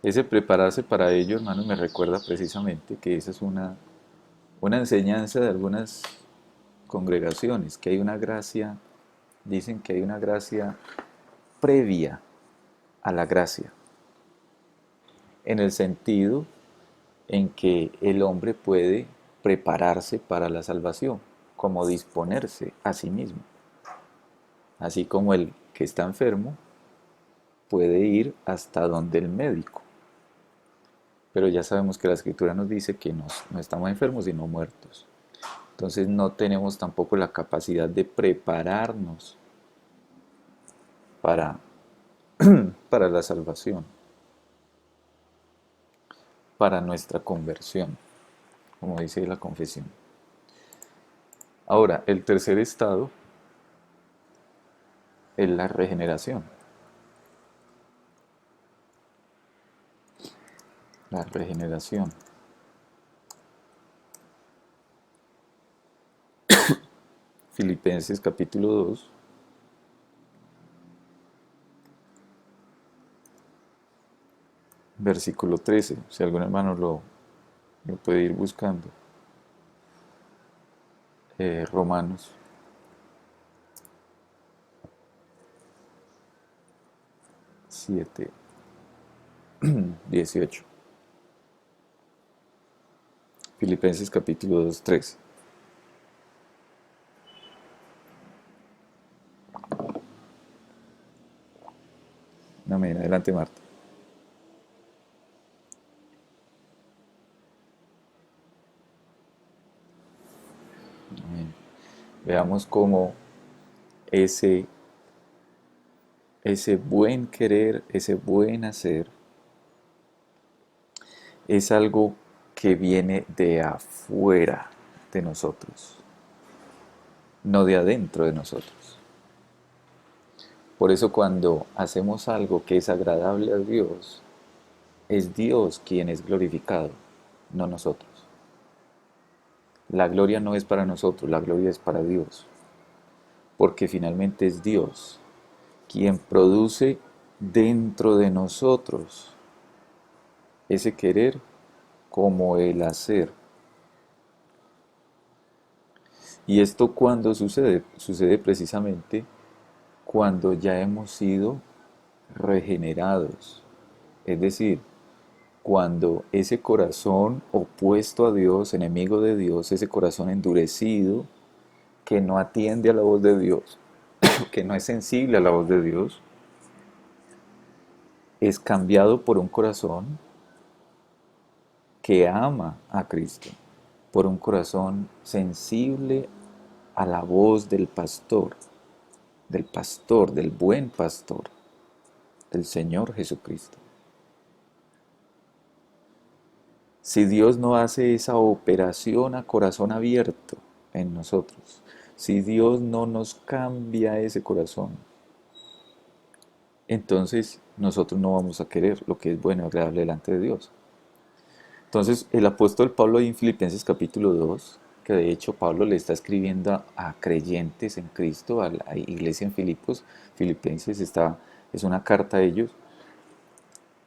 Ese prepararse para ello, hermano, me recuerda precisamente que esa es una enseñanza de algunas congregaciones, que hay una gracia, dicen que hay una gracia previa a la gracia, en el sentido en que el hombre puede prepararse para la salvación, como disponerse a sí mismo, así como el que está enfermo puede ir hasta donde el médico. Pero ya sabemos que la escritura nos dice que no estamos enfermos sino muertos. Entonces no tenemos tampoco la capacidad de prepararnos para, para la salvación, para nuestra conversión, como dice la confesión. Ahora, el tercer estado es la regeneración. La regeneración. Filipenses capítulo 2, versículo 13. Si algún hermano lo puede ir buscando. Romanos 7, 18. Filipenses capítulo 2, 13. Amén. Adelante, Marta. Amén. Veamos cómo ese, ese buen querer, ese buen hacer, es algo que viene de afuera de nosotros, no de adentro de nosotros. Por eso cuando hacemos algo que es agradable a Dios, es Dios quien es glorificado, no nosotros. La gloria no es para nosotros, la gloria es para Dios, porque finalmente es Dios quien produce dentro de nosotros ese querer como el hacer. ¿Y esto cuando sucede? Sucede precisamente cuando ya hemos sido regenerados. Es decir, cuando ese corazón opuesto a Dios, enemigo de Dios, ese corazón endurecido, que no atiende a la voz de Dios, que no es sensible a la voz de Dios, es cambiado por un corazón que ama a Cristo, por un corazón sensible a la voz del buen pastor, del Señor Jesucristo. Si Dios no hace esa operación a corazón abierto en nosotros, si Dios no nos cambia ese corazón, entonces nosotros no vamos a querer lo que es bueno y agradable delante de Dios. Entonces, el apóstol Pablo ahí en Filipenses capítulo 2, que de hecho Pablo le está escribiendo a creyentes en Cristo, a la iglesia en Filipos, Filipenses es una carta a ellos,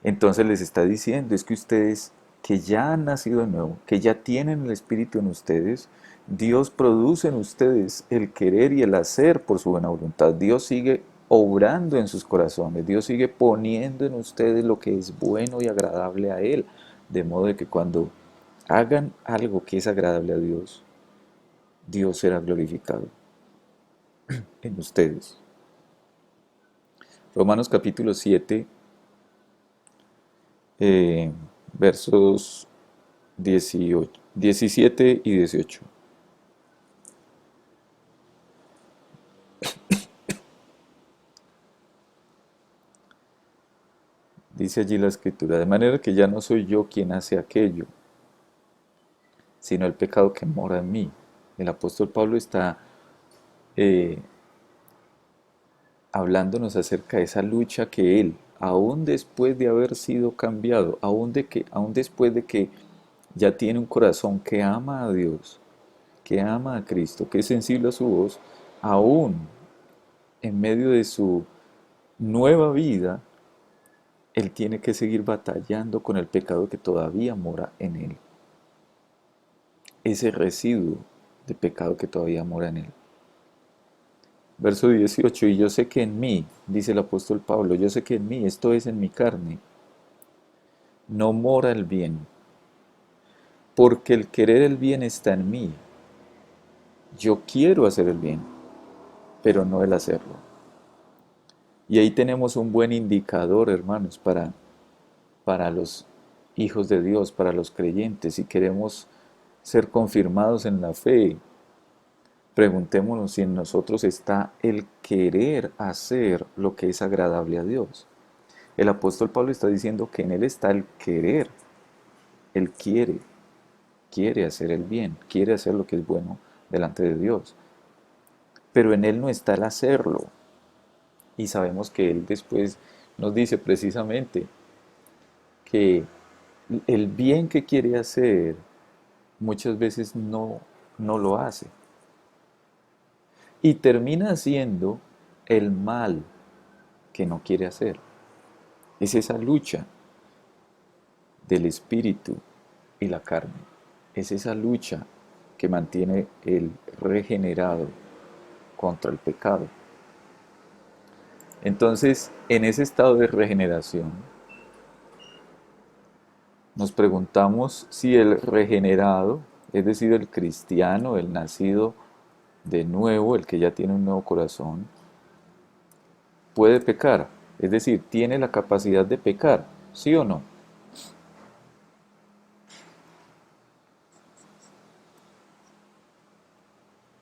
entonces les está diciendo, es que ustedes que ya han nacido de nuevo, que ya tienen el Espíritu en ustedes, Dios produce en ustedes el querer y el hacer por su buena voluntad. Dios sigue obrando en sus corazones, Dios sigue poniendo en ustedes lo que es bueno y agradable a Él. De modo de que cuando hagan algo que es agradable a Dios, Dios será glorificado en ustedes. Romanos capítulo 7, eh, versos 18, 17 y 18. Dice allí la escritura, de manera que ya no soy yo quien hace aquello, sino el pecado que mora en mí. El apóstol Pablo está eh, hablándonos acerca de esa lucha que él, aún después de haber sido cambiado, aún después de que ya tiene un corazón que ama a Dios, que ama a Cristo, que es sensible a su voz, aún en medio de su nueva vida, él tiene que seguir batallando con el pecado que todavía mora en él. Ese residuo de pecado que todavía mora en él. Verso 18, y yo sé que en mí, dice el apóstol Pablo, yo sé que en mí, esto es en mi carne, no mora el bien, porque el querer el bien está en mí. Yo quiero hacer el bien, pero no el hacerlo. Y ahí tenemos un buen indicador, hermanos, para los hijos de Dios, para los creyentes, si queremos ser confirmados en la fe. Preguntémonos si en nosotros está el querer hacer lo que es agradable a Dios. El apóstol Pablo está diciendo que en él está el querer. Él quiere hacer el bien, quiere hacer lo que es bueno delante de Dios. Pero en él no está el hacerlo. Y sabemos que él después nos dice precisamente que el bien que quiere hacer muchas veces no lo hace. Y termina haciendo el mal que no quiere hacer. Es esa lucha del espíritu y la carne. Es esa lucha que mantiene el regenerado contra el pecado. Entonces, en ese estado de regeneración, nos preguntamos si el regenerado, es decir, el cristiano, el nacido de nuevo, el que ya tiene un nuevo corazón, puede pecar. Es decir, tiene la capacidad de pecar, ¿sí o no?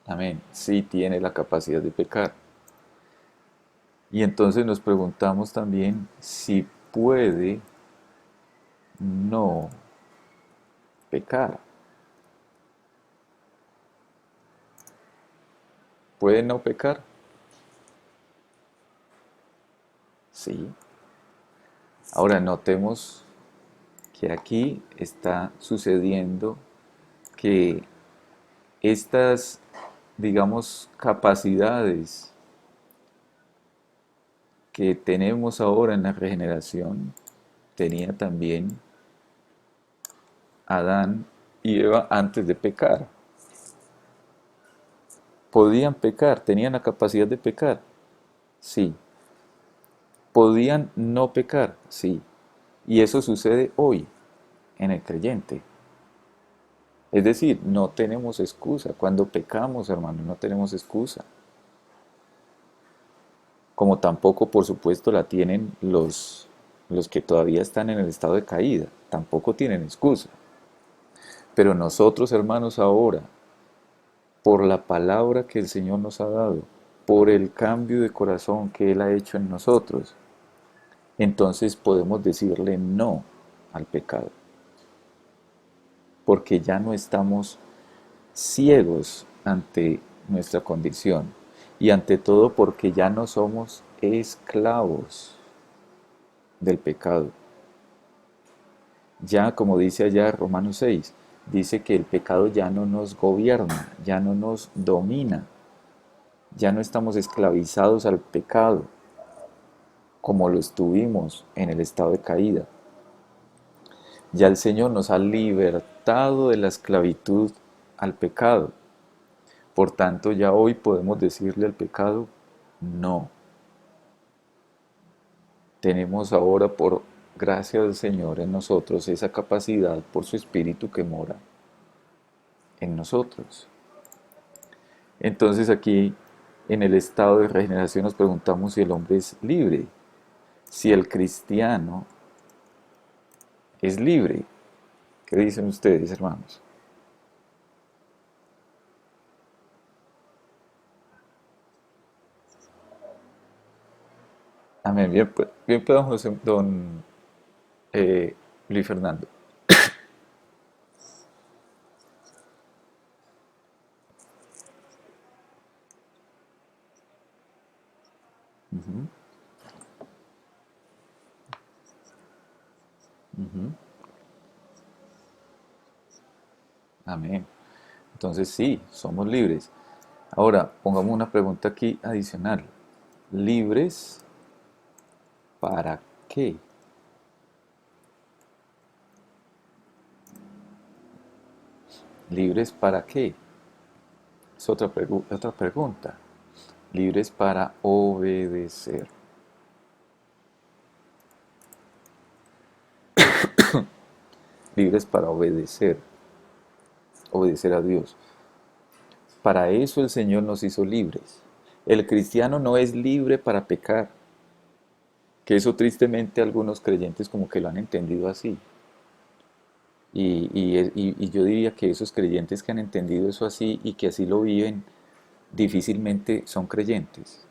Amén. Sí tiene la capacidad de pecar. Y entonces nos preguntamos también si puede no pecar. ¿Puede no pecar? Sí. Ahora notemos que aquí está sucediendo que estas, digamos, capacidades que tenemos ahora en la regeneración, tenía también Adán y Eva antes de pecar. ¿Podían pecar? ¿Tenían la capacidad de pecar? Sí. ¿Podían no pecar? Sí. Y eso sucede hoy en el creyente. Es decir, no tenemos excusa. Cuando pecamos, hermano, no tenemos excusa. Como tampoco, por supuesto, la tienen los que todavía están en el estado de caída. Tampoco tienen excusa. Pero nosotros, hermanos, ahora, por la palabra que el Señor nos ha dado, por el cambio de corazón que Él ha hecho en nosotros, entonces podemos decirle no al pecado. Porque ya no estamos ciegos ante nuestra condición y ante todo porque ya no somos esclavos. del pecado. Ya, como dice allá Romanos 6, dice que el pecado ya no nos gobierna, ya no nos domina, ya no estamos esclavizados al pecado como lo estuvimos en el estado de caída. Ya el Señor nos ha libertado de la esclavitud al pecado. Por tanto, ya hoy podemos decirle al pecado, no. Tenemos ahora, por gracia del Señor en nosotros, esa capacidad por su Espíritu que mora en nosotros. Entonces aquí, en el estado de regeneración, nos preguntamos si el hombre es libre, si el cristiano es libre. ¿Qué dicen ustedes, hermanos? Amén. Bien, bien, pues, don José, don eh, Luis Fernando. Ujú, ujú. Amén. Entonces sí, somos libres. Ahora, pongamos una pregunta aquí adicional. ¿Libres para qué? ¿Libres para qué? Es otra pregunta. Libres para obedecer. Libres para obedecer. Obedecer a Dios. Para eso el Señor nos hizo libres. El cristiano no es libre para pecar, que eso tristemente algunos creyentes como que lo han entendido así. Y yo diría que esos creyentes que han entendido eso así y que así lo viven, difícilmente son creyentes.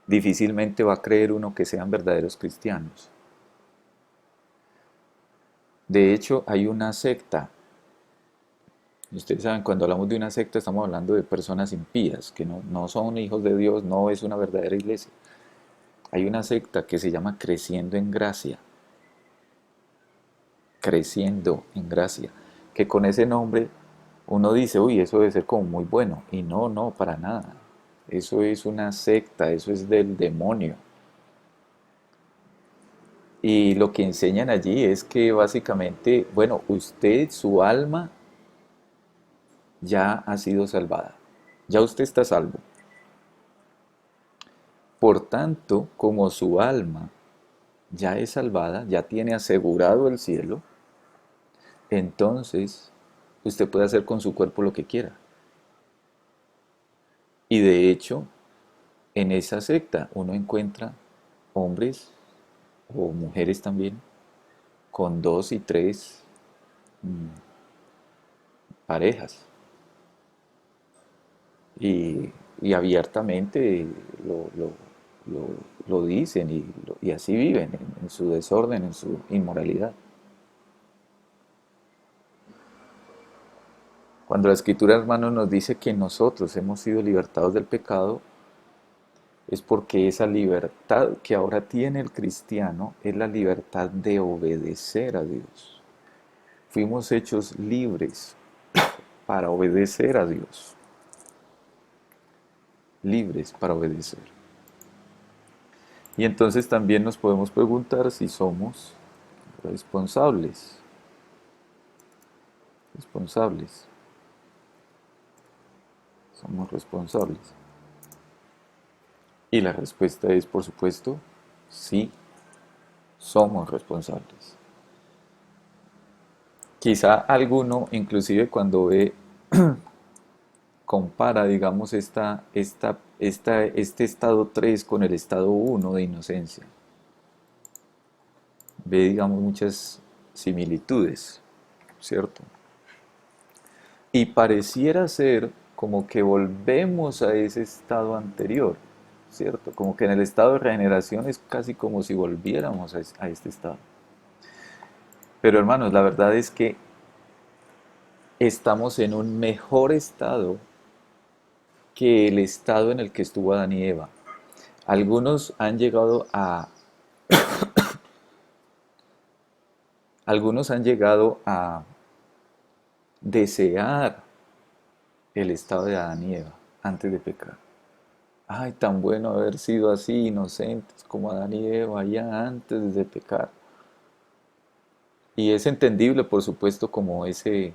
Difícilmente va a creer uno que sean verdaderos cristianos. De hecho, hay una secta. Ustedes saben, cuando hablamos de una secta estamos hablando de personas impías, que no son hijos de Dios, no es una verdadera iglesia. Hay una secta que se llama Creciendo en Gracia. Creciendo en Gracia. Que con ese nombre uno dice, uy, eso debe ser como muy bueno. Y no, no, para nada. Eso es una secta, eso es del demonio. Y lo que enseñan allí es que básicamente, bueno, usted, su alma, ya ha sido salvada. Ya usted está salvo. Por tanto, como su alma ya es salvada, ya tiene asegurado el cielo, entonces usted puede hacer con su cuerpo lo que quiera. Y de hecho, en esa secta uno encuentra hombres o mujeres también con dos y tres parejas. Y, y abiertamente lo, lo- lo- lo dicen y así viven en su desorden, en su inmoralidad. Cuando la Escritura, hermanos, nos dice que nosotros hemos sido libertados del pecado, es porque esa libertad que ahora tiene el cristiano es la libertad de obedecer a Dios. Fuimos hechos libres para obedecer a Dios, libres para obedecer. Y entonces también nos podemos preguntar si somos responsables, responsables, somos responsables. Y la respuesta es, por supuesto, sí, somos responsables. Quizá alguno, inclusive cuando ve, compara, digamos, este estado 3 con el estado uno de inocencia, ve, digamos, muchas similitudes, ¿cierto? Y pareciera ser como que volvemos a ese estado anterior, ¿cierto? Como que en el estado de regeneración es casi como si volviéramos a este estado. Pero hermanos, la verdad es que estamos en un mejor estado que el estado en el que estuvo Adán y Eva. Algunos han llegado a desear el estado de Adán y Eva antes de pecar. Ay, tan bueno haber sido así, inocentes como Adán y Eva ya antes de pecar. Y es entendible, por supuesto, como ese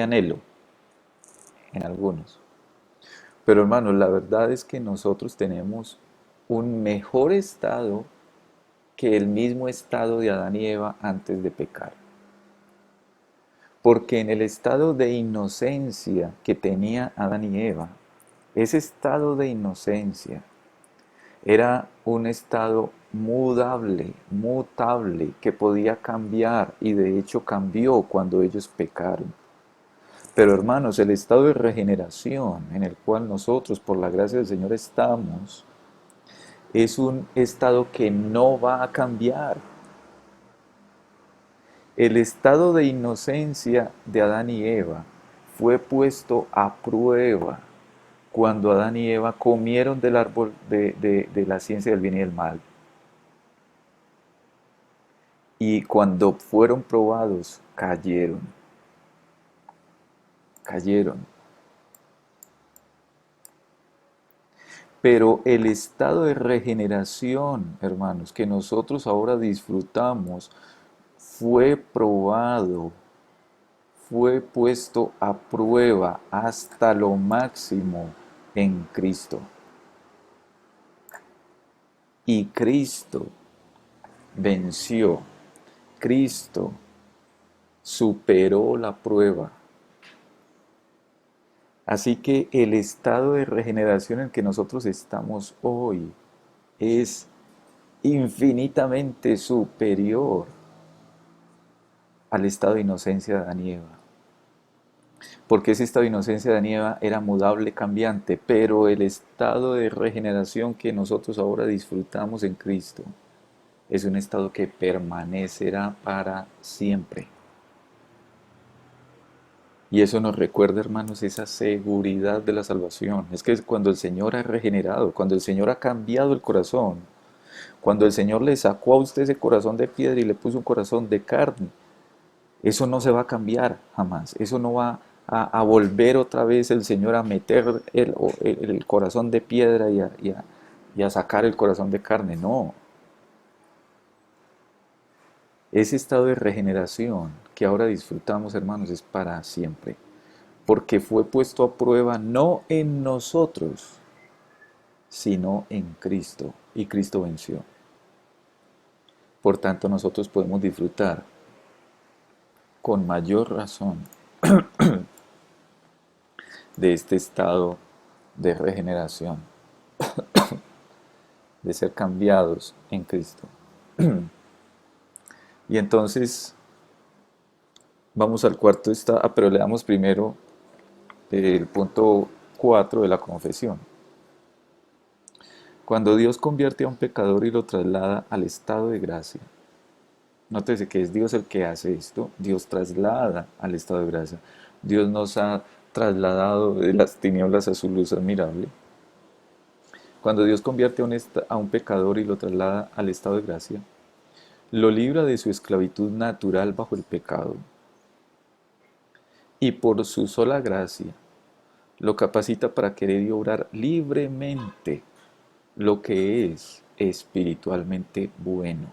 anhelo en algunos. Pero hermanos, la verdad es que nosotros tenemos un mejor estado que el mismo estado de Adán y Eva antes de pecar. Porque en el estado de inocencia que tenía Adán y Eva, ese estado de inocencia era un estado mutable, que podía cambiar y de hecho cambió cuando ellos pecaron. Pero hermanos, el estado de regeneración en el cual nosotros por la gracia del Señor estamos, es un estado que no va a cambiar. El estado de inocencia de Adán y Eva fue puesto a prueba cuando Adán y Eva comieron del árbol de la ciencia del bien y del mal. Y cuando fueron probados, cayeron. Pero el estado de regeneración, hermanos, que nosotros ahora disfrutamos, fue probado, fue puesto a prueba hasta lo máximo en Cristo. Y Cristo venció, Cristo superó la prueba. Así que el estado de regeneración en que nosotros estamos hoy es infinitamente superior al estado de inocencia de Adán y Eva. Porque ese estado de inocencia de Adán y Eva era mudable, cambiante, pero el estado de regeneración que nosotros ahora disfrutamos en Cristo es un estado que permanecerá para siempre. Y eso nos recuerda, hermanos, esa seguridad de la salvación. Es que cuando el Señor ha regenerado, cuando el Señor ha cambiado el corazón, cuando el Señor le sacó a usted ese corazón de piedra y le puso un corazón de carne, eso no se va a cambiar jamás. Eso no va a volver otra vez el Señor a meter el corazón de piedra y a sacar el corazón de carne. No. Ese estado de regeneración que ahora disfrutamos, hermanos, es para siempre. Porque fue puesto a prueba no en nosotros, sino en Cristo. Y Cristo venció. Por tanto, nosotros podemos disfrutar con mayor razón de este estado de regeneración, de ser cambiados en Cristo. Y entonces vamos al cuarto estado, pero le damos primero el punto 4 de la confesión. Cuando Dios convierte a un pecador y lo traslada al estado de gracia, nótese que es Dios el que hace esto, Dios traslada al estado de gracia. Dios nos ha trasladado de las tinieblas a su luz admirable. Cuando Dios convierte a un pecador y lo traslada al estado de gracia, lo libra de su esclavitud natural bajo el pecado y por su sola gracia lo capacita para querer y obrar libremente lo que es espiritualmente bueno.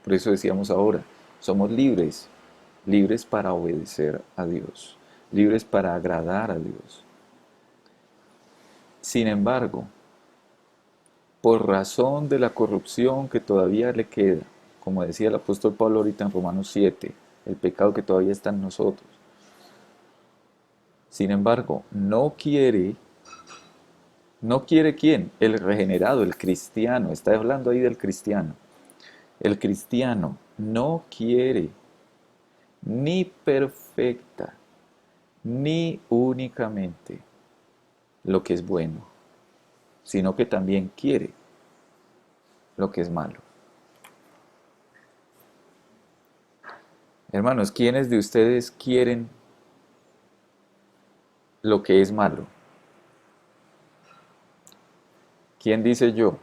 Por eso decíamos ahora, somos libres, libres para obedecer a Dios, libres para agradar a Dios. Sin embargo, por razón de la corrupción que todavía le queda, como decía el apóstol Pablo ahorita en Romanos 7, el pecado que todavía está en nosotros. Sin embargo, no quiere quién, el regenerado, el cristiano, está hablando ahí del cristiano. El cristiano no quiere ni perfecta, ni únicamente lo que es bueno, sino que también quiere lo que es malo. Hermanos, ¿quiénes de ustedes quieren lo que es malo? ¿Quién dice yo?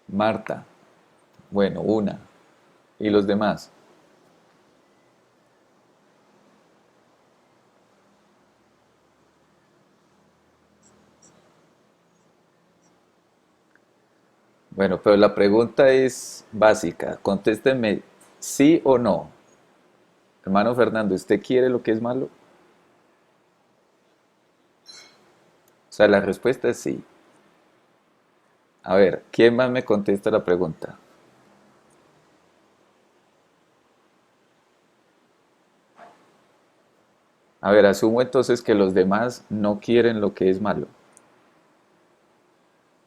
Marta. Bueno, una. ¿Y los demás? Bueno, pero la pregunta es básica. Contésteme sí o no. Hermano Fernando, ¿usted quiere lo que es malo? O sea, la respuesta es sí. A ver, ¿quién más me contesta la pregunta? A ver, asumo entonces que los demás no quieren lo que es malo.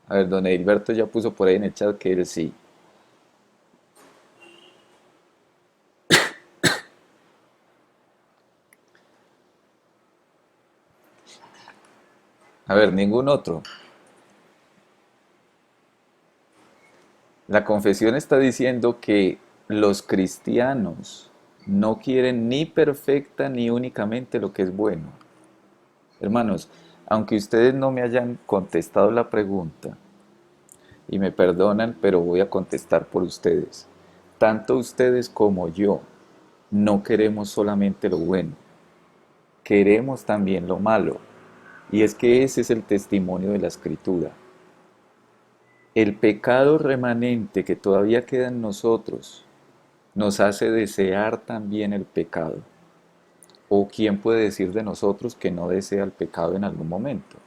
A ver, don Edilberto ya puso por ahí en el chat que él sí. A ver, ningún otro. La confesión está diciendo que los cristianos no quieren ni perfecta ni únicamente lo que es bueno. Hermanos, aunque ustedes no me hayan contestado la pregunta, y me perdonan, pero voy a contestar por ustedes. Tanto ustedes como yo no queremos solamente lo bueno, queremos también lo malo. Y es que ese es el testimonio de la Escritura. El pecado remanente que todavía queda en nosotros nos hace desear también el pecado. ¿O quién puede decir de nosotros que no desea el pecado en algún momento?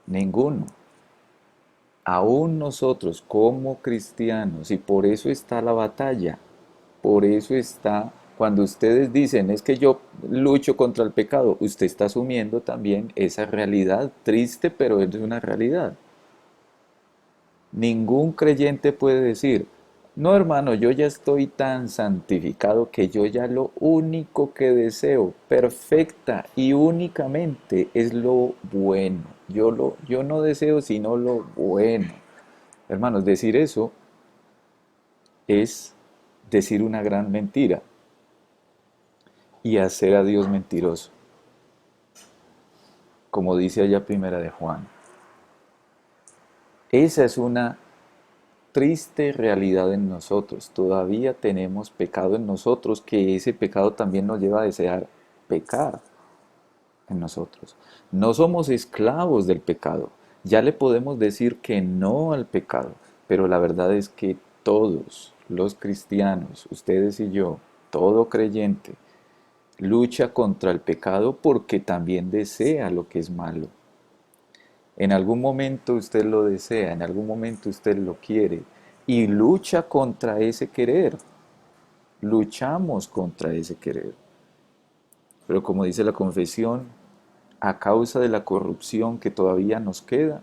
Ninguno. Aún nosotros como cristianos, y por eso está la batalla, por eso está, cuando ustedes dicen es que yo lucho contra el pecado, usted está asumiendo también esa realidad triste, pero es una realidad. Ningún creyente puede decir, no hermano, yo ya estoy tan santificado que yo ya lo único que deseo, perfecta y únicamente es lo bueno. Yo no deseo sino lo bueno. Hermanos, decir eso es decir una gran mentira y hacer a Dios mentiroso, como dice allá Primera de Juan. Esa es una triste realidad en nosotros. Todavía tenemos pecado en nosotros, que ese pecado también nos lleva a desear pecar en nosotros. No somos esclavos del pecado. Ya le podemos decir que no al pecado, pero la verdad es que todos los cristianos, ustedes y yo, todo creyente, lucha contra el pecado porque también desea lo que es malo. En algún momento usted lo desea, en algún momento usted lo quiere y lucha contra ese querer. Luchamos contra ese querer. Pero como dice la confesión, a causa de la corrupción que todavía nos queda,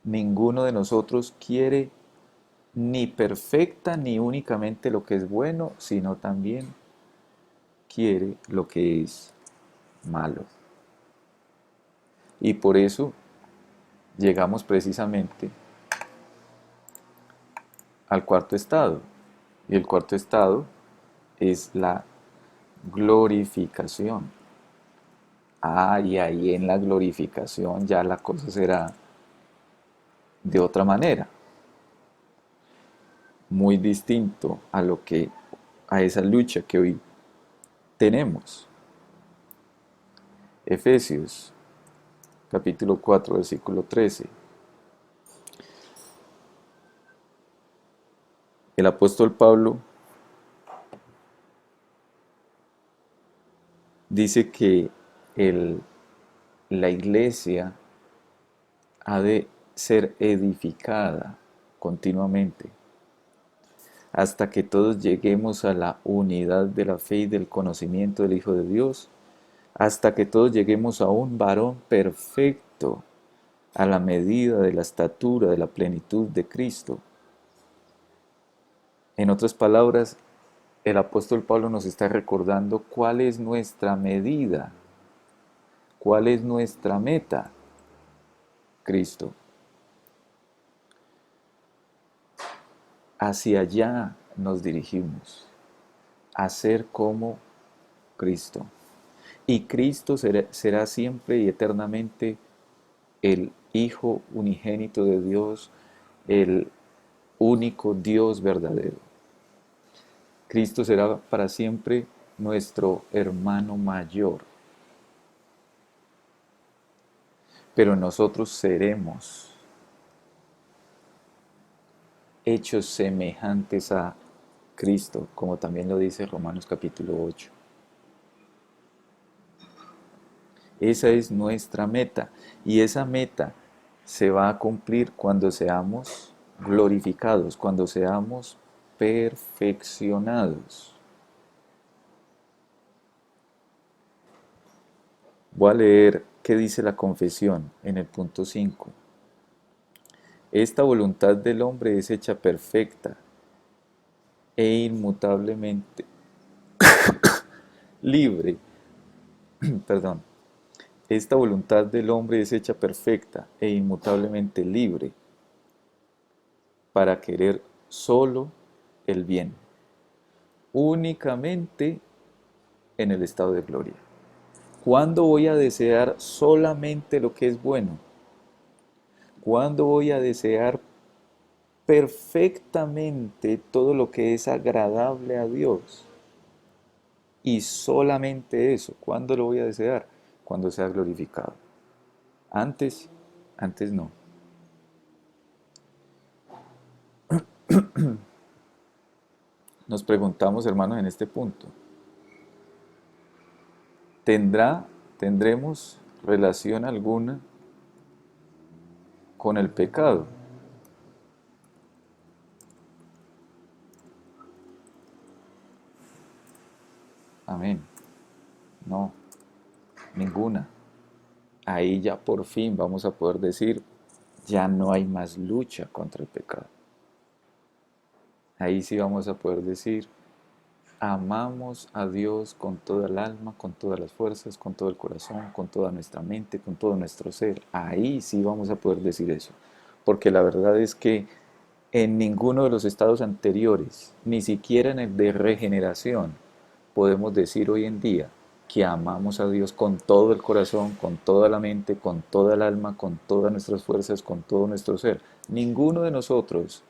ninguno de nosotros quiere ni perfecta ni únicamente lo que es bueno, sino también quiere lo que es malo. Y por eso llegamos precisamente al cuarto estado. Y el cuarto estado es la glorificación. Ah, y ahí en la glorificación ya la cosa será de otra manera, muy distinto a lo que a esa lucha que hoy tenemos. Efesios capítulo 4 versículo 13. El apóstol Pablo dice que el, la iglesia ha de ser edificada continuamente hasta que todos lleguemos a la unidad de la fe y del conocimiento del Hijo de Dios, hasta que todos lleguemos a un varón perfecto, a la medida de la estatura de la plenitud de Cristo. En otras palabras, el apóstol Pablo nos está recordando cuál es nuestra medida, cuál es nuestra meta, Cristo. Hacia allá nos dirigimos, a ser como Cristo. Y Cristo será siempre y eternamente el Hijo unigénito de Dios, el único Dios verdadero. Cristo será para siempre nuestro hermano mayor, pero nosotros seremos hechos semejantes a Cristo, como también lo dice Romanos capítulo 8. Esa es nuestra meta y esa meta se va a cumplir cuando seamos glorificados, cuando seamos perfeccionados. Voy a leer qué dice la confesión en el punto 5. Esta voluntad del hombre es hecha perfecta e inmutablemente libre, perdón. Esta voluntad del hombre es hecha perfecta e inmutablemente libre para querer solo el bien, únicamente en el estado de gloria. ¿Cuándo voy a desear solamente lo que es bueno? ¿Cuándo voy a desear perfectamente todo lo que es agradable a Dios? Y solamente eso, ¿cuándo lo voy a desear? Cuando sea glorificado. Antes, antes no. Nos preguntamos, hermanos, en este punto, ¿tendremos relación alguna con el pecado? Amén. No, ninguna. Ahí ya por fin vamos a poder decir, ya no hay más lucha contra el pecado. Ahí sí vamos a poder decir, amamos a Dios con toda el alma, con todas las fuerzas, con todo el corazón, con toda nuestra mente, con todo nuestro ser. Ahí sí vamos a poder decir eso. Porque la verdad es que en ninguno de los estados anteriores, ni siquiera en el de regeneración, podemos decir hoy en día que amamos a Dios con todo el corazón, con toda la mente, con toda el alma, con todas nuestras fuerzas, con todo nuestro ser. Ninguno de nosotros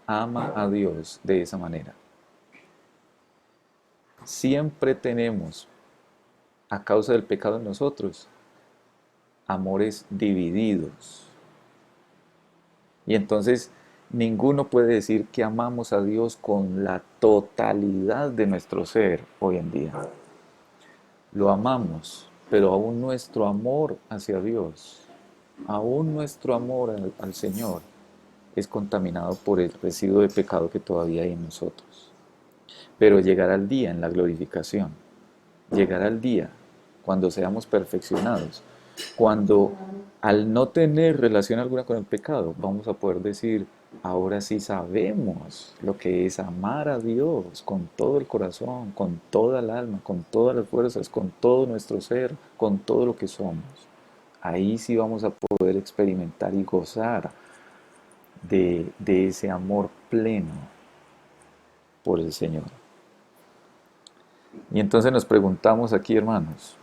ama a Dios de esa manera. Siempre tenemos, a causa del pecado en nosotros, amores divididos. Y entonces ninguno puede decir que amamos a Dios con la totalidad de nuestro ser hoy en día. Lo amamos, pero aún nuestro amor hacia Dios, aún nuestro amor al Señor es contaminado por el residuo de pecado que todavía hay en nosotros. Pero llegará el día en la glorificación, llegará el día cuando seamos perfeccionados, cuando al no tener relación alguna con el pecado, vamos a poder decir, ahora sí sabemos lo que es amar a Dios con todo el corazón, con toda el alma, con todas las fuerzas, con todo nuestro ser, con todo lo que somos. Ahí sí vamos a poder experimentar y gozar de ese amor pleno por el Señor. Y entonces nos preguntamos aquí, hermanos,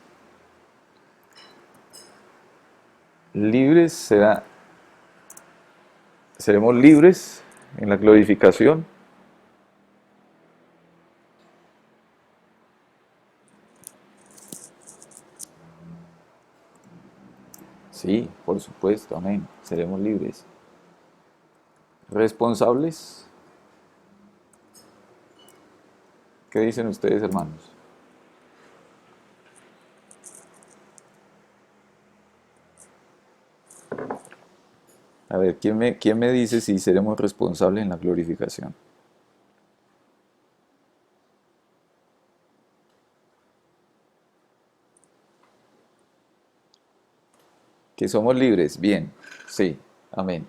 ¿libres seremos libres en la glorificación? Sí, por supuesto, amén. Seremos libres. ¿Responsables? ¿Qué dicen ustedes, hermanos? A ver, ¿quién me dice si seremos responsables en la glorificación? Que somos libres, bien, sí, amén.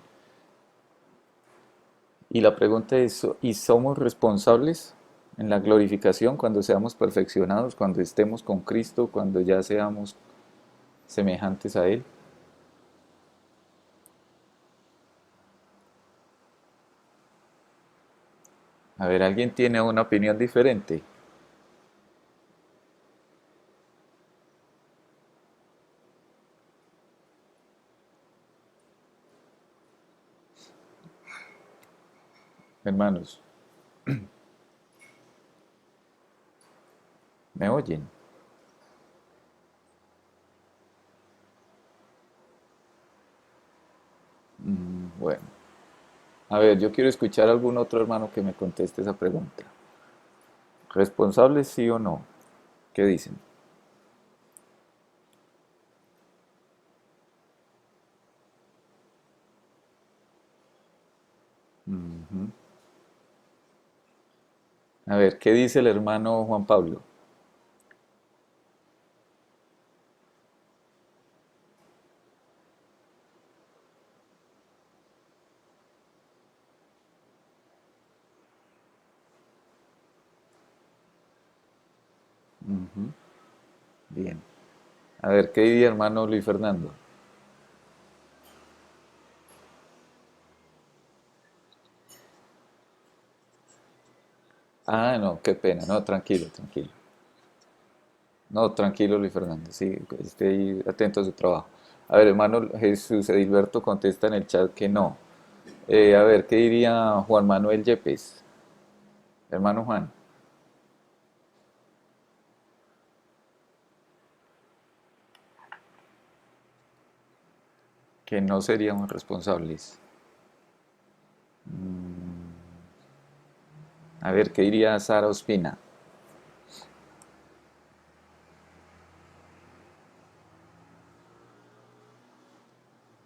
Y la pregunta es, ¿y somos responsables en la glorificación cuando seamos perfeccionados, cuando estemos con Cristo, cuando ya seamos semejantes a Él? A ver, ¿alguien tiene una opinión diferente? Hermanos, ¿me oyen? Bueno, a ver, yo quiero escuchar a algún otro hermano que me conteste esa pregunta. ¿Responsables sí o no? ¿Qué dicen? Ujú. A ver, ¿qué dice el hermano Juan Pablo? Ujú. Bien. A ver, ¿qué diría hermano Luis Fernando? Ah, no, qué pena. No, tranquilo, tranquilo. No, tranquilo Luis Fernando. Sí, esté ahí atento a su trabajo. A ver, hermano Jesús Edilberto contesta en el chat que no. A ver, ¿qué diría Juan Manuel Yepes? Hermano Juan, que no seríamos responsables. A ver, ¿qué diría Sara Ospina?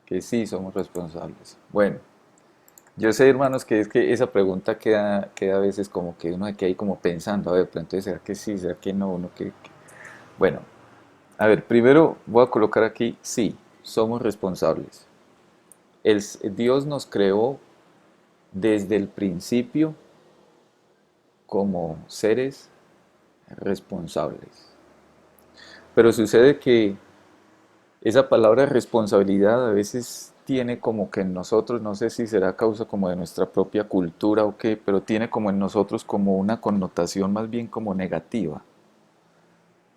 Que sí somos responsables. Bueno, yo sé, hermanos, que es que esa pregunta queda a veces como que uno queda ahí como pensando, a ver, pero entonces, ¿será que sí? ¿Será que no? Bueno, a ver, primero voy a colocar aquí, sí, somos responsables. Dios nos creó desde el principio como seres responsables. Pero sucede que esa palabra responsabilidad a veces tiene como que en nosotros, no sé si será causa como de nuestra propia cultura o qué, pero tiene como en nosotros como una connotación más bien como negativa,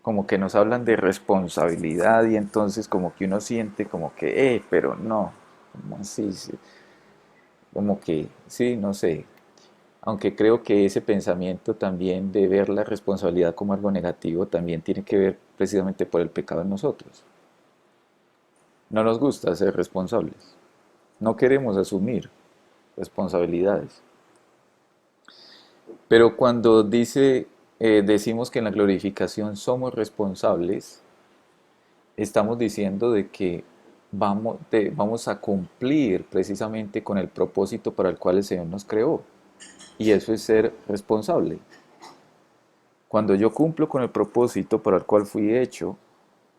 como que nos hablan de responsabilidad y entonces como que uno siente como que, pero no, como así, sí, como que, sí, no sé, aunque creo que ese pensamiento también de ver la responsabilidad como algo negativo también tiene que ver precisamente por el pecado en nosotros. No nos gusta ser responsables. No queremos asumir responsabilidades. Pero cuando decimos que en la glorificación somos responsables, estamos diciendo de que vamos a cumplir precisamente con el propósito para el cual el Señor nos creó. Y eso es ser responsable. Cuando yo cumplo con el propósito para el cual fui hecho,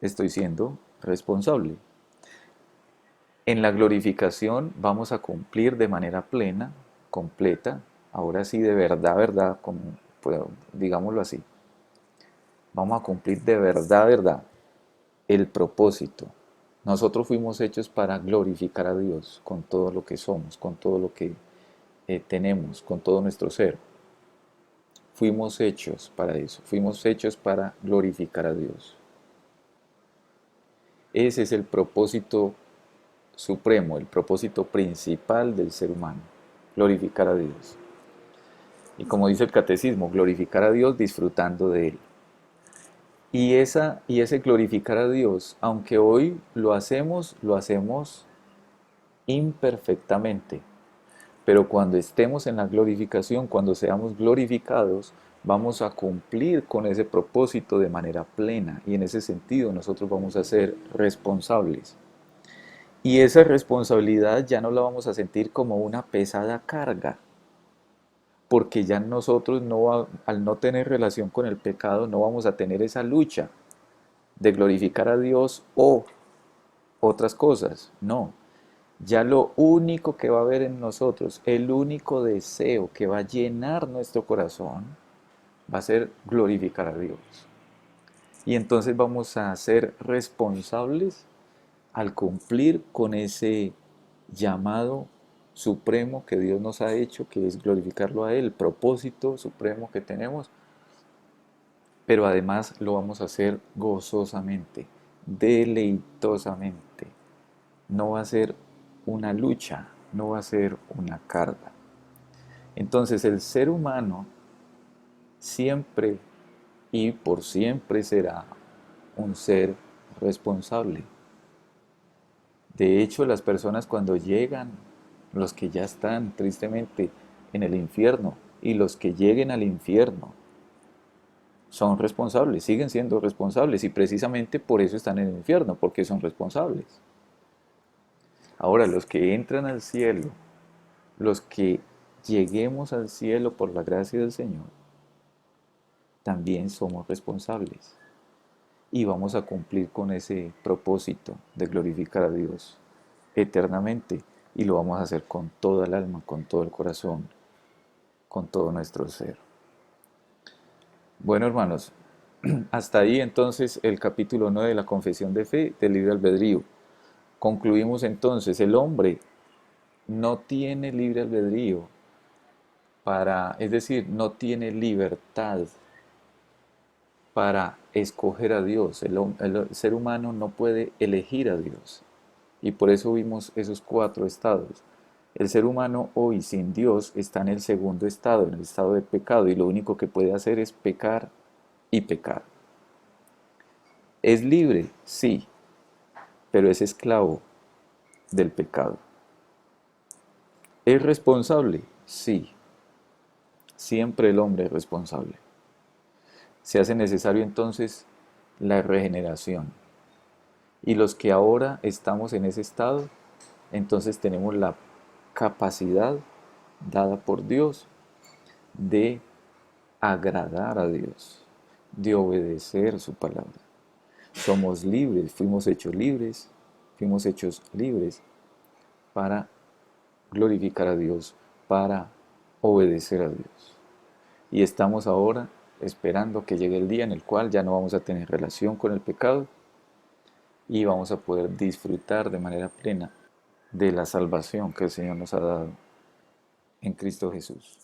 estoy siendo responsable. En la glorificación vamos a cumplir de manera plena, completa, ahora sí de verdad, verdad, como, pues, digámoslo así. Vamos a cumplir de verdad, verdad, el propósito. Nosotros fuimos hechos para glorificar a Dios con todo lo que somos, con todo lo que tenemos, con todo nuestro ser. Fuimos hechos para eso, fuimos hechos para glorificar a Dios. Ese es el propósito supremo, el propósito principal del ser humano, glorificar a Dios. Y como dice el catecismo, glorificar a Dios disfrutando de Él. Y ese glorificar a Dios, aunque hoy lo hacemos imperfectamente, pero cuando estemos en la glorificación, cuando seamos glorificados, vamos a cumplir con ese propósito de manera plena y en ese sentido nosotros vamos a ser responsables. Y esa responsabilidad ya no la vamos a sentir como una pesada carga, porque ya nosotros al no tener relación con el pecado no vamos a tener esa lucha de glorificar a Dios o otras cosas, no. Ya lo único que va a haber en nosotros, el único deseo que va a llenar nuestro corazón, va a ser glorificar a Dios. Y entonces vamos a ser responsables al cumplir con ese llamado supremo que Dios nos ha hecho, que es glorificarlo a Él, el propósito supremo que tenemos, pero además lo vamos a hacer gozosamente, deleitosamente. No va a ser una lucha, no va a ser una carga. Entonces el ser humano siempre y por siempre será un ser responsable. De hecho, las personas cuando llegan, los que ya están tristemente en el infierno y los que lleguen al infierno, son responsables, siguen siendo responsables y precisamente por eso están en el infierno, porque son responsables. Ahora, los que entran al cielo, los que lleguemos al cielo por la gracia del Señor, también somos responsables y vamos a cumplir con ese propósito de glorificar a Dios eternamente y lo vamos a hacer con toda el alma, con todo el corazón, con todo nuestro ser. Bueno, hermanos, hasta ahí entonces el capítulo 9 de la Confesión de Fe del libre albedrío. Concluimos entonces, el hombre no tiene libre albedrío es decir, no tiene libertad para escoger a Dios. El ser humano no puede elegir a Dios. Y por eso vimos esos cuatro estados. El ser humano hoy sin Dios está en el segundo estado, en el estado de pecado, y lo único que puede hacer es pecar y pecar. ¿Es libre? Sí, pero es esclavo del pecado. ¿Es responsable? Sí, siempre el hombre es responsable. Se hace necesario entonces la regeneración. Y los que ahora estamos en ese estado, entonces tenemos la capacidad dada por Dios de agradar a Dios, de obedecer su palabra. Somos libres, fuimos hechos libres para glorificar a Dios, para obedecer a Dios. Y estamos ahora esperando que llegue el día en el cual ya no vamos a tener relación con el pecado y vamos a poder disfrutar de manera plena de la salvación que el Señor nos ha dado en Cristo Jesús.